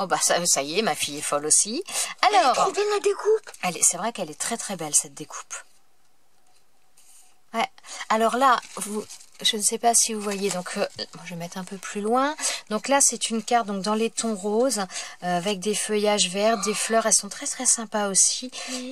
bah ça y est, ma fille est folle aussi. Alors. Elle est belle la découpe. C'est vrai qu'elle est très très belle cette découpe. Ouais. Alors là, je ne sais pas si vous voyez, donc je vais mettre un peu plus loin. Donc là, c'est une carte donc dans les tons roses avec des feuillages verts, des fleurs. Elles sont très très sympas aussi.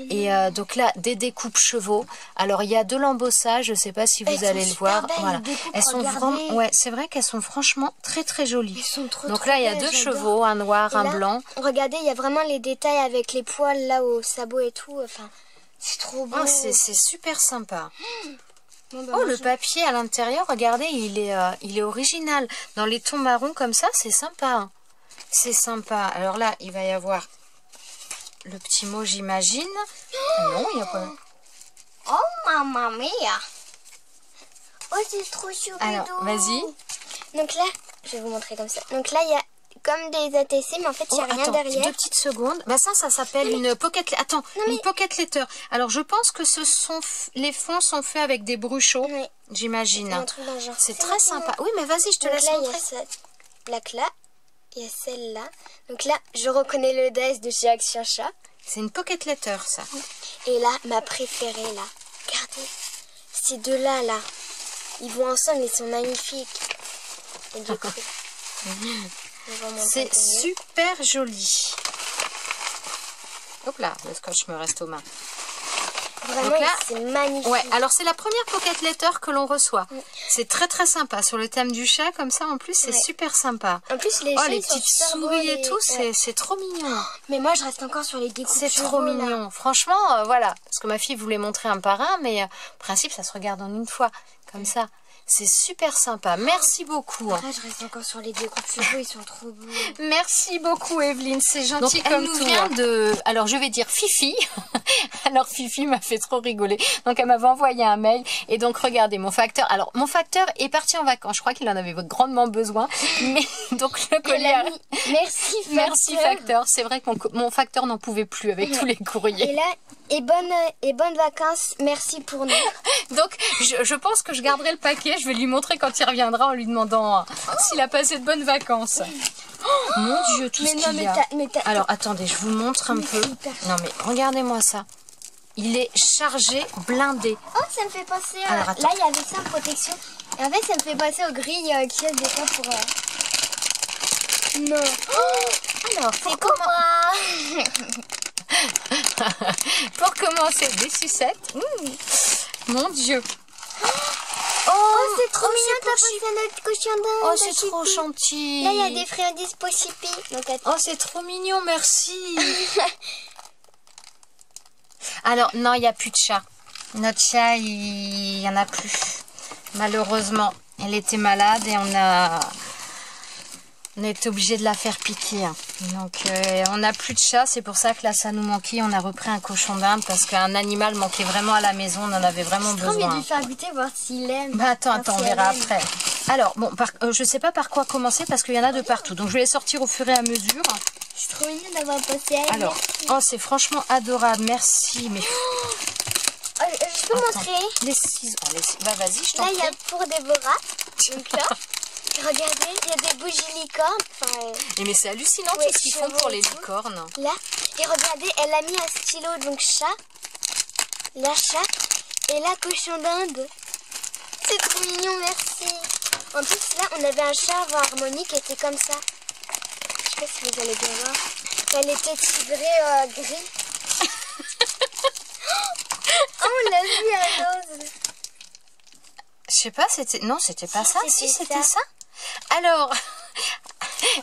Et donc là, des découpes chevaux. Alors il y a de l'embossage. Je ne sais pas si vous allez le voir. Voilà. Elles sont vraiment, ouais, c'est vrai qu'elles sont franchement très très jolies. Elles sont trop, donc là, il y a deux chevaux, un noir, un blanc. Regardez, il y a vraiment les détails avec les poils là au sabot et tout. Enfin, c'est trop beau. Oh, c'est super sympa. Bon, bah, oh, le papier à l'intérieur, regardez, il est original. Dans les tons marrons comme ça, c'est sympa. C'est sympa. Alors là, il va y avoir le petit mot, j'imagine. Non, il n'y a pas... Oh, mamma mia. Oh, c'est trop chou. Alors, vas-y. Donc là, je vais vous montrer comme ça. Donc là, il y a comme des ATC, mais en fait, il n'y a rien derrière. 2 petites secondes. Bah ça s'appelle une pocket... Attends, une pocket letter. Alors, je pense que les fonds sont faits avec des bruchaux, j'imagine. C'est très sympa. Oui, mais vas-y, je te laisse montrer. Il y a cette plaque-là. Il y a celle-là. Donc là, je reconnais le DS de chez Action Chat. C'est une pocket letter, ça. Et là, ma préférée, là. Regardez. Ces deux-là, là. Ils vont ensemble, ils sont magnifiques. Et du coup... C'est super joli. Hop là, le scotch me reste aux mains. Vraiment, c'est magnifique. Ouais, alors c'est la première pocket letter que l'on reçoit. C'est très très sympa. Sur le thème du chat, comme ça, en plus, c'est super sympa. En plus, les chats, les petites souris et tout, c'est trop mignon. Mais moi, je reste encore sur les découpes. C'est trop mignon. Franchement, voilà. Parce que ma fille voulait montrer un par un, mais en principe, ça se regarde en une fois. Comme ça. C'est super sympa. Merci beaucoup. Après, je reste encore sur les découpes cheveux, ils sont trop beaux. Merci beaucoup, Evelyne. C'est gentil comme tout. Elle nous vient de... Alors, je vais dire Fifi. Alors, Fifi m'a fait trop rigoler. Donc, elle m'avait envoyé un mail. Et donc, regardez, mon facteur... Alors, mon facteur est parti en vacances. Je crois qu'il en avait grandement besoin. Mais, donc, le collier... Merci, facteur. Merci, facteur. C'est vrai que mon facteur n'en pouvait plus avec tous les courriers. Et là... Et bonnes vacances, merci pour nous. Donc, je pense que je garderai le paquet. Je vais lui montrer quand il reviendra en lui demandant s'il a passé de bonnes vacances. Oh, mon Dieu, tout ce qu'il y a. Alors, attendez, je vous montre un peu. Non, mais regardez-moi ça. Il est chargé, blindé. Oh, ça me fait penser à... Là, il y avait ça en protection. Et en fait, ça me fait penser aux grilles qu'il y a des fois pour... Non. Oh, alors, c'est comment Pour commencer, des sucettes. Mon Dieu. Oh, c'est trop mignon, t'as posé notre cochon d'Inde. Oh, c'est trop gentil. Là, il y a des friandises pour Chippy. Oh, c'est trop mignon, merci. Alors, non, il n'y a plus de chat. Notre chat, il n'y en a plus. Malheureusement, elle était malade et on était obligé de la faire piquer. Donc, on n'a plus de chat. C'est pour ça que là, ça nous manquait. On a repris un cochon d'Inde parce qu'un animal manquait vraiment à la maison. On en avait vraiment besoin. J'ai envie de lui faire goûter, voir s'il aime. Bah, attends, on verra après. Alors, bon, je sais pas par quoi commencer parce qu'il y en a de partout. Donc, je vais les sortir au fur et à mesure. C'est trop mignon d'avoir passé à elle. Alors, oh, c'est franchement adorable. Merci. Mais... je peux montrer. Les ciseaux. Bah, vas-y, je t'en Là, prie. il y a pour Déborah. Donc là, regardez, il y a des bougies licornes. Enfin, mais c'est hallucinant ouais, tout ce qu'ils font pour les licornes. là, et regardez, elle a mis un stylo, donc chat. La chat. Et la cochon d'Inde. C'est trop mignon, merci. En plus, là, on avait un chat avant Harmonie qui était comme ça. Je sais pas si vous allez bien voir. Elle était tigrée gris. Oh, on l'a vu à l'ose. Je sais pas, c'était... Non, c'était pas ça. Si, c'était ça. ça. Alors,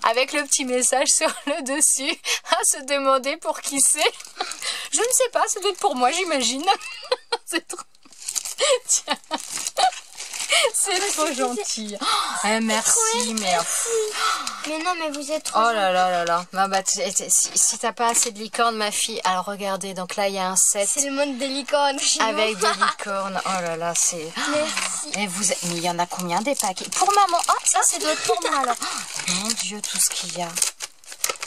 avec le petit message sur le dessus, à se demander pour qui c'est. Je ne sais pas, ça doit être pour moi, j'imagine. C'est trop... Tiens. C'est trop gentil. Merci, mais... Mais non, mais vous êtes trop Oh là là là là. Bah, si t'as pas assez de licornes, ma fille... Alors, regardez, donc là, il y a un set... C'est le monde des licornes. Avec des licornes. Oh là là, c'est... Merci. Et mais il y en a combien des paquets? Pour maman. Oh, ça, c'est doit être pour moi, alors. Oh, mon Dieu, tout ce qu'il y a.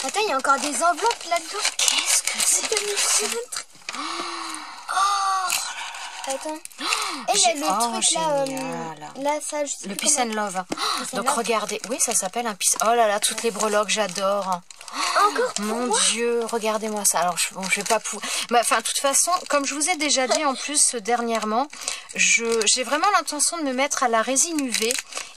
Attends, il y a encore des enveloppes là-dedans. Qu'est-ce que c'est que ça? Attends. Et il y a le truc là. Là, ça, je sais Le plus Peace and Love. Donc, Love. regardez. Oui, ça s'appelle un Peace... Oh là là, toutes les breloques, j'adore. Encore pour Mon moi. Dieu, regardez-moi ça. Alors, je vais pas pouvoir... Enfin, de toute façon, comme je vous ai déjà dit en plus dernièrement, j'ai vraiment l'intention de me mettre à la résine UV.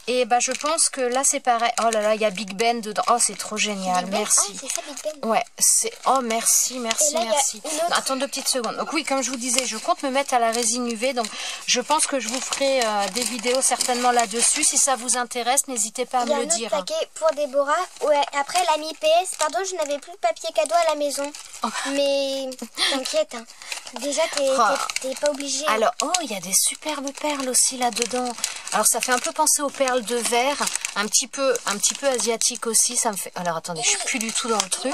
Et bah, je pense que là, c'est pareil. Oh là là, il y a Big Ben dedans. Oh, c'est trop génial. Big Ben. Merci. Ah, c'est ça, Big Ben. Ouais, c'est... Oh, merci. Et là, il y a merci. une autre. Attends 2 petites secondes. Donc oui, comme je vous disais, je compte me mettre à la résine UV. Donc, je pense que je vous ferai des vidéos certainement là-dessus. Si ça vous intéresse, n'hésitez pas à Il y a me un le autre dire. paquet pour Déborah. Ouais, après, elle a mis PS. Pardon, je n'avais plus de papier cadeau à la maison. Mais t'inquiète. Hein. Déjà, t'es pas obligé. Alors, oh, il y a des superbes perles aussi là-dedans. Alors, ça fait un peu penser aux perles de verre. Un petit peu asiatique aussi. Ça me fait... Alors, attendez, je suis plus du tout dans le truc.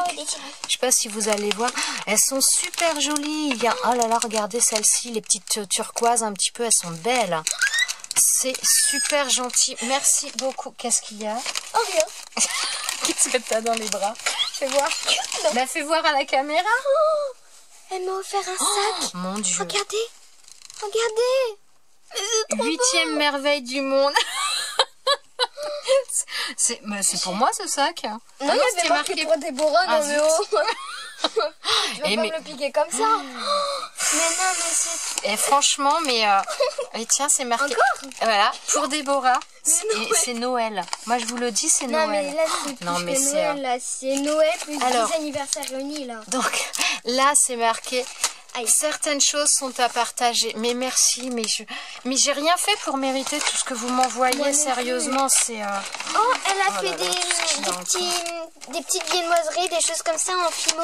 Je sais pas si vous allez voir. Elles sont super jolies. Il y a... Oh là là, regardez celles-ci. Les petites turquoises un petit peu. Elles sont belles. C'est super gentil. Merci beaucoup. Qu'est-ce qu'il y a? Oh, rien. Qu'est-ce que t'as dans les bras? Fais voir. Bah, fais voir à la caméra. Oh, elle m'a offert un sac. Mon Dieu. Regardez. Regardez. Mais c'est trop 8e merveille du monde. C'est pour moi ce sac. Non, il y avait marqué pour Déborah dans le haut. Tu vas pas me le piquer comme ça. Mais non, mais c'est... Et franchement, et tiens, c'est marqué. Encore? Voilà, pour Déborah. C'est Noël. Moi, je vous le dis, c'est Non, Noël. mais là, c'est plus que Noël. Là, c'est Noël plus 10 anniversaires réunis, là. Donc, là, c'est marqué... Certaines choses sont à partager. Mais merci, mais j'ai rien fait pour mériter tout ce que vous m'envoyez. Sérieusement, c'est... Oh, elle a fait des petites viennoiseries, des choses comme ça en fimo.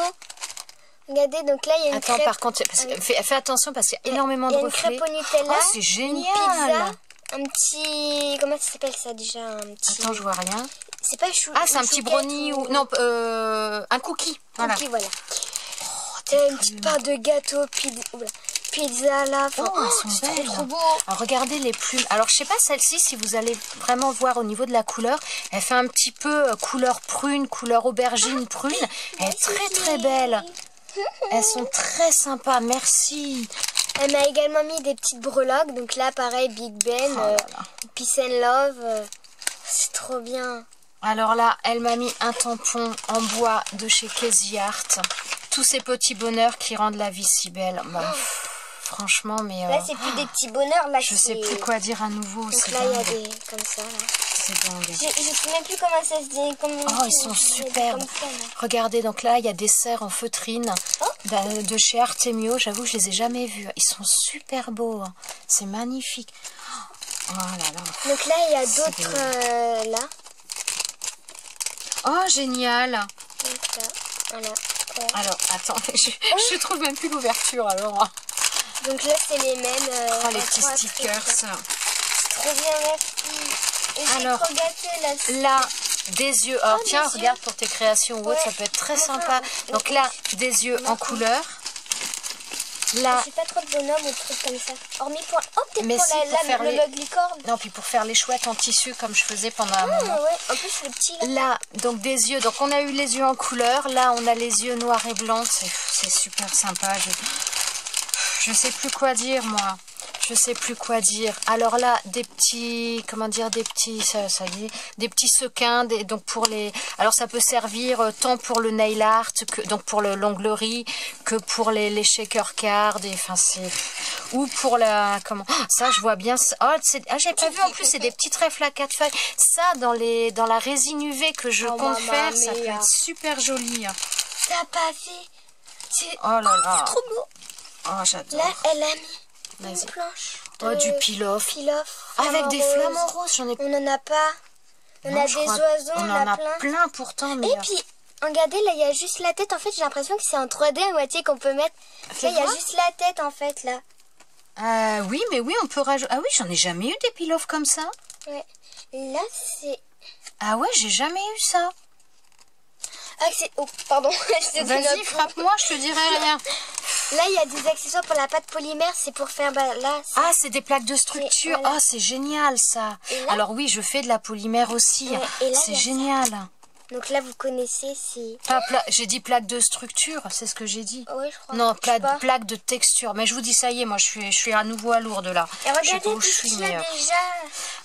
Regardez, donc là, il y a une crêpe. Par contre, fais attention parce qu'il y a énormément de reflets. Il y a une crêpe au Nutella. Oh, c'est génial. Une pizza, un petit... Comment ça s'appelle ça déjà? Attends, je vois rien. C'est pas chou. Ah, c'est un petit brownie ou... Non, un cookie. Voilà. Cookie, voilà. Une petite part de gâteau, pizza là. C'est trop beau. Alors, regardez les plumes. Alors, je sais pas celle-ci, si vous allez vraiment voir au niveau de la couleur, elle fait un petit peu couleur prune, couleur aubergine prune. Elle est très très belle. Elles sont très sympas, merci. Elle m'a également mis des petites breloques. Donc là, pareil, Big Ben, Peace and Love. C'est trop bien. Alors là, elle m'a mis un tampon en bois de chez Casey Art. Tous ces petits bonheurs qui rendent la vie si belle. Bah, franchement, mais... Là, c'est plus des petits bonheurs. Là, je sais plus quoi dire à nouveau. Donc là, il y a des... comme ça, là. c'est dingue. Je sais même plus comment ça se dit. Oh, ils sont superbes. Regardez, donc là, il y a des serres en feutrine de chez Artemio. J'avoue, je les ai jamais vus. Ils sont super beaux. Hein. C'est magnifique. Oh là là. Donc là, il y a d'autres là. Oh, génial. Donc là, voilà. Ouais. Alors, attends, je trouve même plus l'ouverture alors. Donc là, c'est les mêmes. Oh, les petits stickers. Trop bien, merci. Et alors, trop gâtée, là, des yeux. Alors, tiens, regarde pour tes créations ou autre, ça peut être très sympa. Donc là, des yeux en couleur. Là, je suis pas trop de bonhomme ou de trucs comme ça. Hormis pour... Oh, peut-être mais pour si, le mug licorne. Non, puis pour faire les chouettes en tissu comme je faisais pendant un moment. Ouais. En plus, le petit là. Là, donc des yeux. Donc on a eu les yeux en couleur. Là, on a les yeux noirs et blancs. C'est super sympa. Je sais plus quoi dire, moi. Je sais plus quoi dire. Alors là, des petits, comment dire, des petits, ça y est, des petits sequins, donc pour les, alors ça peut servir tant pour le nail art que donc pour l'onglerie que pour les shaker cards, enfin c'est, ou pour la, comment, ça je vois bien. Oh, j'ai pas vu en plus, c'est des petits trèfles à 4 feuilles. Ça dans la résine UV que je compte faire, ça peut être super joli. T'as pas fait. Oh là là. C'est trop beau. Oh j'adore. Là, elle a mis une planche. Oh, du peel-off. Avec des flamants roses, j'en ai. On n'en a pas. On a des oiseaux, on en a plein pourtant. Mais et puis, regardez, là, il y a juste la tête. En fait, j'ai l'impression que c'est en 3D à moitié qu'on peut mettre. Là, il y a juste la tête, en fait, là. Oui, mais oui, on peut rajouter. Ah oui, j'en ai jamais eu des peel-off comme ça. Ouais. Là, c'est... Ah ouais, j'ai jamais eu ça. Ah, c'est... Oh, pardon. Vas-y, frappe-moi, je te dirai rien. Là, il y a des accessoires pour la pâte polymère. C'est pour faire... Bah, là, ah, c'est des plaques de structure. Voilà. Oh, c'est génial, ça. Là, alors oui, je fais de la polymère aussi. Ouais, c'est génial. Ça. Donc là, vous connaissez, c'est... J'ai dit plaque de structure, c'est ce que j'ai dit. Oui, je crois. Non, plaque de texture. Mais je vous dis, ça y est, moi, je suis à nouveau à Lourdes, là. Et regardez, je sais pas où je suis, mais... déjà...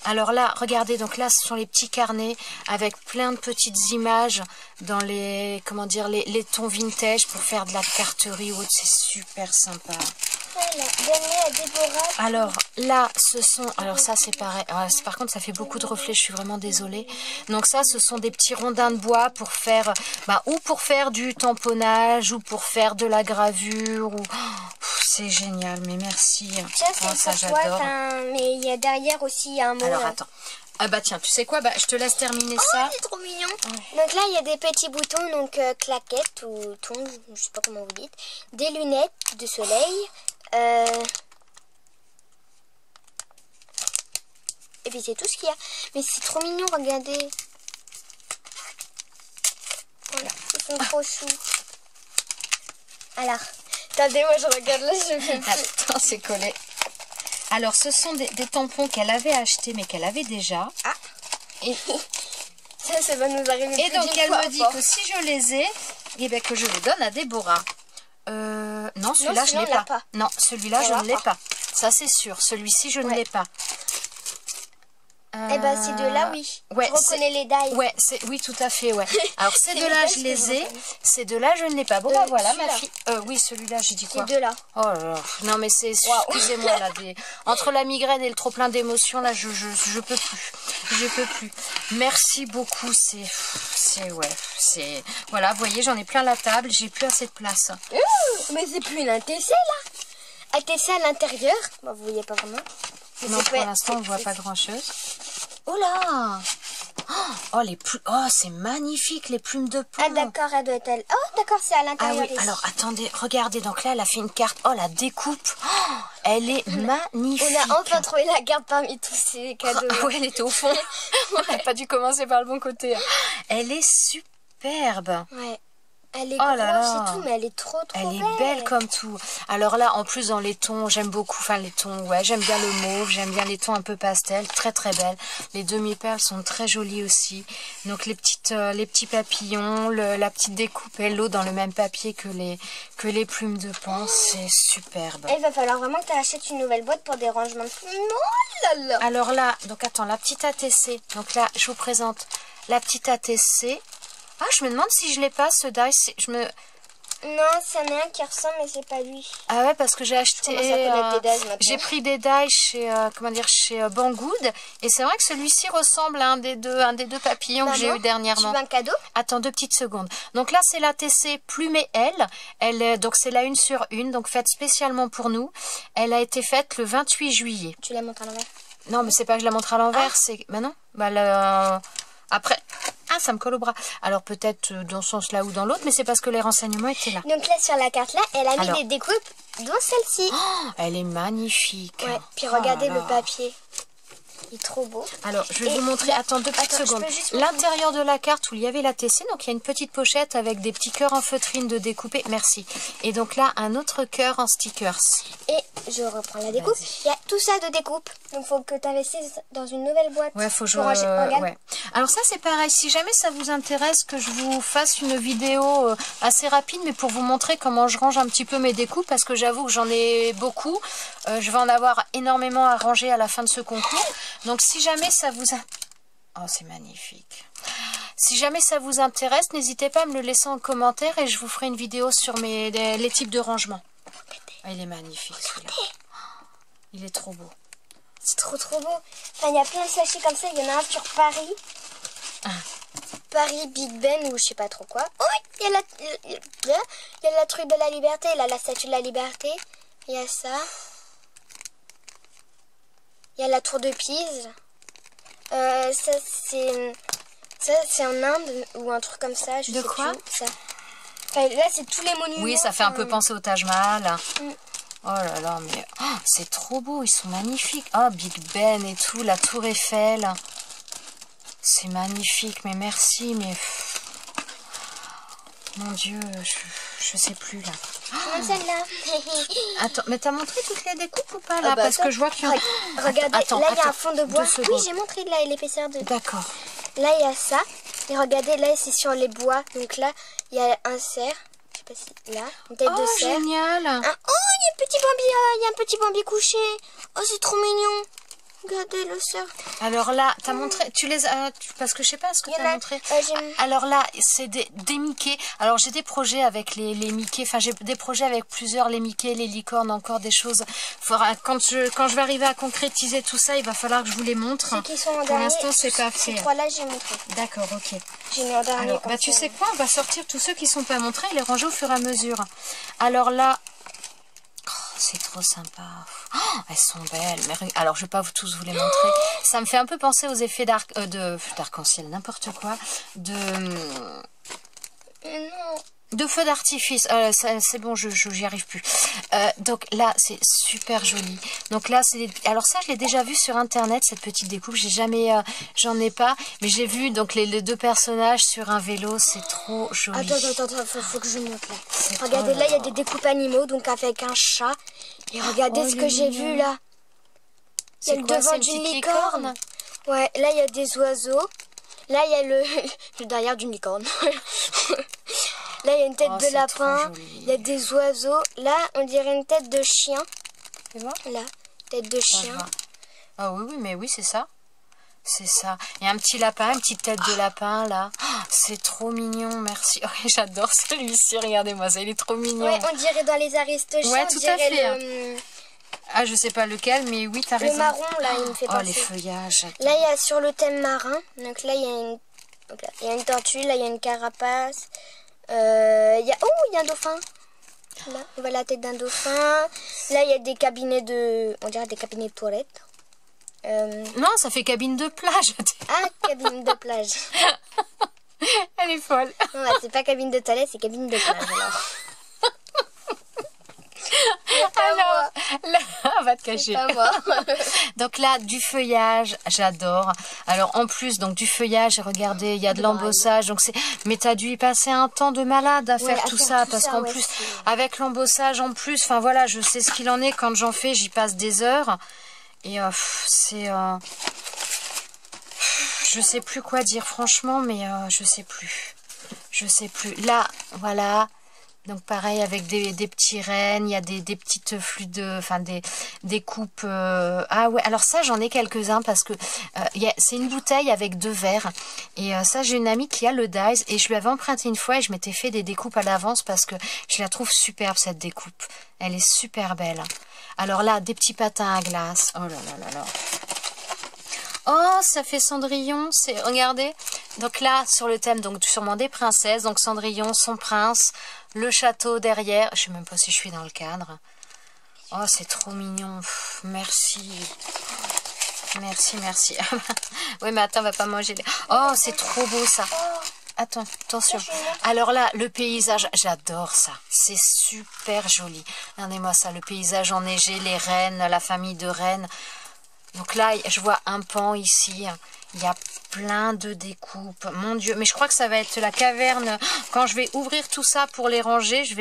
Alors là, regardez, donc là, ce sont les petits carnets avec plein de petites images dans les, comment dire, les tons vintage pour faire de la carterie ou autre. C'est super sympa. Voilà, dernier à Déborah. Alors là, ce sont... Alors ça, c'est pareil. Par contre, ça fait beaucoup de reflets, je suis vraiment désolée. Donc ça, ce sont des petits rondins de bois pour faire... ou pour faire du tamponnage, ou pour faire de la gravure. Ou... c'est génial, mais merci. Tiens, ça j'adore. Mais il y a derrière aussi un mot. Alors attends. Ah bah tiens, tu sais quoi, je te laisse terminer ça. C'est trop mignon. Donc là, il y a des petits boutons, donc claquettes ou tons, je sais pas comment vous dites. Des lunettes de soleil. Et puis c'est tout ce qu'il y a. Mais c'est trop mignon, regardez. Voilà, ils sont trop choux. Alors, attendez, moi je regarde là, je fais plus. Attends, c'est collé. Alors, ce sont des tampons qu'elle avait achetés, mais qu'elle avait déjà. Ah. Et ça va nous arriver. Et donc, elle me dit que si je les ai, eh bien, que je les donne à Déborah. Non, celui-là, je ne l'ai pas. Non, celui-là, je ne l'ai pas. Ça, c'est sûr. Celui-ci, je ne l'ai pas. Eh ben, ces deux-là, oui. Ouais, je reconnais les dailles. Ouais, oui, tout à fait, ouais. Alors, ces deux-là, je les ai. Ces deux-là, je ne l'ai pas. Bon, bah voilà, ma fille. Oui, celui-là, j'ai dit quoi? Ces deux-là. Oh là là. Non, mais c'est... Excusez-moi, là. Entre la migraine et le trop-plein d'émotions, là, je peux plus. Je peux plus. Merci beaucoup. C'est... Voilà, vous voyez, j'en ai plein la table. J'ai plus assez de place. Mais c'est plus une ATC, là. ATC à l'intérieur. Bon, vous voyez pas vraiment. Non, pour l'instant, on ne voit pas grand-chose. Oh là! Oh, c'est magnifique, les plumes de plomb. Ah, d'accord, elle doit être... Oh, d'accord, c'est à l'intérieur. Ah oui, alors, attendez, regardez. Donc là, elle a fait une carte. Oh, la découpe. Oh, elle est magnifique. On a enfin trouvé la carte parmi tous ces cadeaux. Ah oui, elle était au fond. On n'a pas dû commencer par le bon côté. Elle est superbe. Ouais. Elle est grosse et tout, mais elle est trop Elle est belle comme tout. Alors là, en plus, dans les tons, j'aime beaucoup, les tons, ouais, j'aime bien le mauve, j'aime bien les tons un peu pastel, très très belles. Les demi-perles sont très jolies aussi. Donc les petits papillons, la petite découpe Hello dans le même papier que les plumes de pan, c'est superbe. Il va falloir vraiment que tu achètes une nouvelle boîte pour des rangements de plumes. Oh là là. Alors là, donc attends, la petite ATC. Donc là, je vous présente la petite ATC. Ah, je me demande si je l'ai pas, ce dice. Non, c'en est un qui ressemble, mais c'est pas lui. Ah ouais, parce que j'ai acheté... j'ai pris des die chez, comment dire, chez Banggood. Et c'est vrai que celui-ci ressemble à un des deux papillons que j'ai eu dernièrement. Tu veux un cadeau? Attends 2 petites secondes. Donc là, c'est la TC Plumée Elle. Donc c'est la 1/1, donc faite spécialement pour nous. Elle a été faite le 28 juillet. Tu la montres à l'envers? Non, mais c'est pas que je la montre à l'envers, c'est... Bah non, bah après... Ah, ça me colle au bras. Alors peut-être dans ce sens-là ou dans l'autre, mais c'est parce que les renseignements étaient là. Donc là, sur la carte-là, elle a mis des découpes, dont celle-ci. Oh, elle est magnifique. Ouais, puis regardez le papier. Il est trop beau. Alors, je vais vous montrer, attends 2 petites secondes. L'intérieur de la carte où il y avait la TC, donc il y a une petite pochette avec des petits cœurs en feutrine de découper. Merci. Et donc là, un autre cœur en stickers. Et je reprends la découpe. Il y a tout ça de découpe. Donc, il faut que tu investisses dans une nouvelle boîte. Ouais, faut que je... ouais. Alors ça, c'est pareil. Si jamais ça vous intéresse que je vous fasse une vidéo assez rapide, mais pour vous montrer comment je range un petit peu mes découpes, parce que j'avoue que j'en ai beaucoup. Je vais en avoir énormément à ranger à la fin de ce concours. Donc si jamais ça vous... Oh, c'est magnifique. Si jamais ça vous intéresse, n'hésitez pas à me le laisser en commentaire et je vous ferai une vidéo sur les types de rangement. Ah, il est magnifique celui-là. Il est trop beau. C'est trop beau. Enfin, il y a plein de sachets comme ça. Il y en a un sur Paris. Paris Big Ben ou je sais pas trop quoi. Oh, il y a la truc de la liberté. Là, la statue de la liberté. Il y a ça. Il y a la tour de Pise. Ça, c'est en Inde ou un truc comme ça. Je sais quoi plus, ça. Enfin, là, c'est tous les monuments. Oui, ça fait un peu penser au Taj Mahal. Oh là là, mais c'est trop beau. Ils sont magnifiques. Oh, Big Ben et tout, la tour Eiffel. C'est magnifique, mais merci, mais... Mon Dieu, je sais plus là. Celle-là. Attends, mais t'as montré toutes les découpes ou pas là? Parce que je vois qu'il y a... Regardez, là il y a un fond de bois. Oui, j'ai montré là l'épaisseur de... D'accord. Là il y a ça. Et regardez, là c'est sur les bois. Donc là, il y a un cerf. Je sais pas si... Là, une tête de cerf. Oh, génial. Oh, il y a un petit bambi, il y a un petit bambi couché. Oh, c'est trop mignon. Regardez le cerf. Alors là, t'as montré, tu les as, parce que je sais pas ce que t'as montré. Alors là, c'est des Mickey. Alors j'ai des projets avec les Mickey, enfin j'ai des projets avec plusieurs, les Mickey, les licornes, encore des choses. Quand je vais arriver à concrétiser tout ça, il va falloir que je vous les montre. Ceux qui sont en Pour l'instant, c'est pas fait. Ces trois-là, j'ai montré. D'accord, ok. J'ai mis en dernier. Alors, bah tu sais quoi, on va sortir tous ceux qui sont pas montrés et les ranger au fur et à mesure. Alors là... c'est trop sympa. Oh, elles sont belles. Mais... Alors, je vais pas tous vous les montrer. Ça me fait un peu penser aux effets d'arc-en-ciel, n'importe quoi. De feu d'artifice. C'est bon, j'y arrive plus. Donc là, c'est super joli. Donc là, c'est... Alors ça, je l'ai déjà vu sur Internet, cette petite découpe. J'ai jamais... j'en ai pas. Mais j'ai vu donc les deux personnages sur un vélo. C'est trop joli. Attends, faut que je montre là. Regardez, là, il y a des découpes animaux, donc avec un chat. Et regardez ce que j'ai vu là. Il y a le devant d'une licorne. Ouais, là, il y a des oiseaux. Là, il y a le derrière d'une licorne. Là, il y a une tête de lapin. Il y a des oiseaux. Là, on dirait une tête de chien. C'est bon? Là, tête de chien. Ah oui, mais oui, c'est ça. C'est ça. Il y a un petit lapin, une petite tête de lapin, là. Oh, c'est trop mignon, merci. Oh, j'adore celui-ci, regardez-moi ça, il est trop mignon. Ouais, on dirait dans les Aristochats. Ouais, tout à fait. Ah, je sais pas lequel, mais oui, t'as raison. Le marron, là, il me fait penser. Oh, les feuillages. Là, il y a sur le thème marin. Donc là, il y a une tortue. Là, il y a une carapace. Il y a un dauphin. Là, on voit la tête d'un dauphin. Là, il y a des cabinets de... On dirait des cabinets de toilettes. Non, ça fait cabine de plage. Ah, cabine de plage. Elle est folle. Ouais, c'est pas cabine de toilette, c'est cabine de plage, alors. Alors, là, va te cacher. Pas moi. Donc là, du feuillage, j'adore. Alors en plus, donc du feuillage, regardez, il y a de l'embossage. Donc c'est, mais t'as dû y passer un temps de malade à faire tout ça, parce qu'en plus, avec l'embossage en plus, enfin voilà, je sais ce qu'il en est. Quand j'en fais, j'y passe des heures. Et c'est, je sais plus quoi dire franchement, mais je sais plus. Là, voilà. Donc pareil avec des petits rennes, il y a des petites flûtes de, enfin des coupes. Ah ouais, alors ça j'en ai quelques-uns parce que c'est une bouteille avec 2 verres. Et ça j'ai une amie qui a le Dies et je lui avais emprunté une fois et je m'étais fait des découpes à l'avance parce que je la trouve superbe cette découpe. Elle est super belle. Alors là, des petits patins à glace. Oh là là là là. Oh, ça fait Cendrillon, regardez. Donc là, sur le thème, donc sûrement des princesses, donc Cendrillon, son prince, le château derrière. Je sais même pas si je suis dans le cadre. Oh, c'est trop mignon. Pff, merci. Merci, merci. Oui, mais attends, on va pas manger. Oh, c'est trop beau ça. Attends, attention. Alors là, le paysage, j'adore ça. C'est super joli. Regardez-moi ça, le paysage enneigé, les rennes, la famille de rennes. Donc là, je vois un pan ici. Il y a plein de découpes. Mon Dieu, mais je crois que ça va être la caverne. Quand je vais ouvrir tout ça pour les ranger, je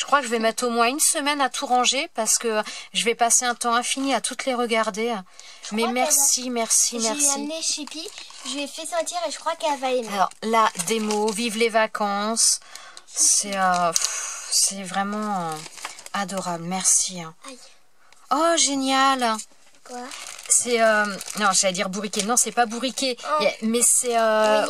crois que je vais mettre au moins 1 semaine à tout ranger parce que je vais passer un temps infini à toutes les regarder. Mais merci, merci, merci. J'ai amené Chippy, je lui ai fait sentir et je crois qu'elle va aimer. Alors là, des mots, vive les vacances. C'est vraiment adorable. Merci. Aïe. Oh, génial. Quoi? C'est non, j'allais dire bourriquet. Non, c'est pas bourriquet, Oh. mais c'est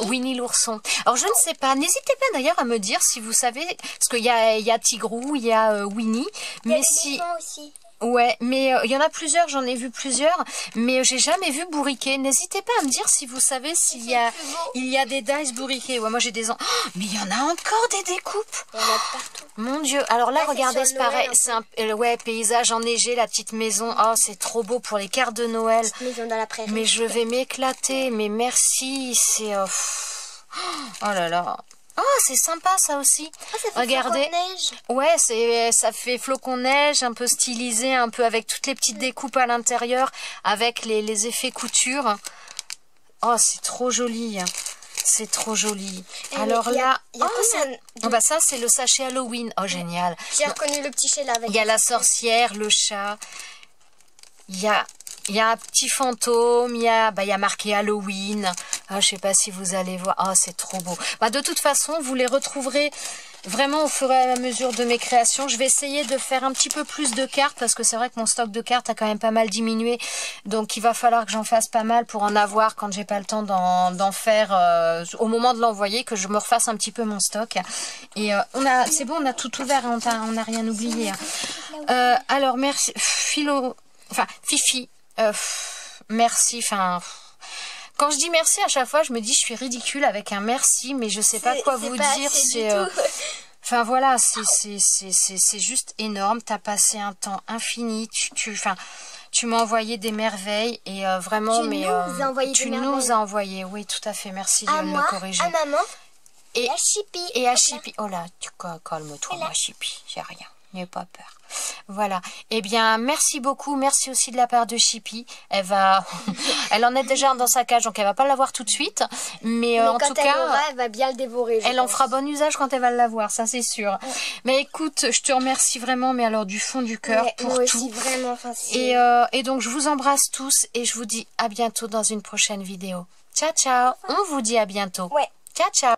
Winnie l'ourson. Alors je ne sais pas. N'hésitez pas d'ailleurs à me dire si vous savez, parce qu'il y a Tigrou, il y a Winnie, Il y a mais les si éléphants aussi. ouais, mais il y en a plusieurs. J'en ai vu plusieurs, mais j'ai jamais vu bourriquet. N'hésitez pas à me dire si vous savez s'il y a des dice bourriquets. Ouais, moi j'ai des mais il y en a encore des découpes. Il y en a partout. Mon Dieu, alors là, Là, c'est regardez, sur c'est pareil, Noël, c'est un ouais, paysage enneigé, la petite maison. Oh, c'est trop beau pour les cartes de Noël. Maison dans la prairie. Mais je vais m'éclater, mais merci, c'est... oh là là. Oh, c'est sympa ça aussi. Ah, ça fait Regardez. flocon de neige. Ouais, ça fait flocon neige, un peu stylisé, un peu avec toutes les petites découpes à l'intérieur, avec les effets couture. Oh, c'est trop joli. C'est trop joli. Alors là, bah ça c'est le sachet Halloween. Oh génial. J'ai reconnu le petit chat là avec. Il y a la sorcière, le chat. Il y a un petit fantôme. Il y a marqué Halloween. Ah, je sais pas si vous allez voir. Oh, c'est trop beau. Bah de toute façon, vous les retrouverez vraiment au fur et à mesure de mes créations. Je vais essayer de faire un petit peu plus de cartes parce que c'est vrai que mon stock de cartes a quand même pas mal diminué. Donc il va falloir que j'en fasse pas mal pour en avoir quand j'ai pas le temps d'en faire au moment de l'envoyer, que je me refasse un petit peu mon stock. Et c'est bon, on a tout ouvert, hein, on n'a rien oublié. Hein. Alors merci Fifi, merci, quand je dis merci à chaque fois, je me dis je suis ridicule avec un merci, mais je sais pas quoi vous dire. C'est enfin voilà, c'est juste énorme. T'as passé un temps infini. Tu m'as envoyé des merveilles et vraiment, tu nous as envoyé. Oui, tout à fait. Merci de me corriger. À maman et à Chippy. Et à Chippy. Oh là, calme-toi, moi Chippy, j'ai rien. N'aie pas peur. Voilà. Eh bien, merci beaucoup. Merci aussi de la part de Chippy. Elle en est déjà dans sa cage, donc elle va pas l'avoir tout de suite. Mais en tout cas, elle va bien le dévorer. Elle en fera bon usage quand elle va l'avoir, ça c'est sûr. Ouais. Mais écoute, je te remercie vraiment, mais alors du fond du cœur pour moi tout. Aussi, vraiment, et donc je vous embrasse tous et je vous dis à bientôt dans une prochaine vidéo. Ciao, ciao. On vous dit à bientôt. Ouais. Ciao, ciao.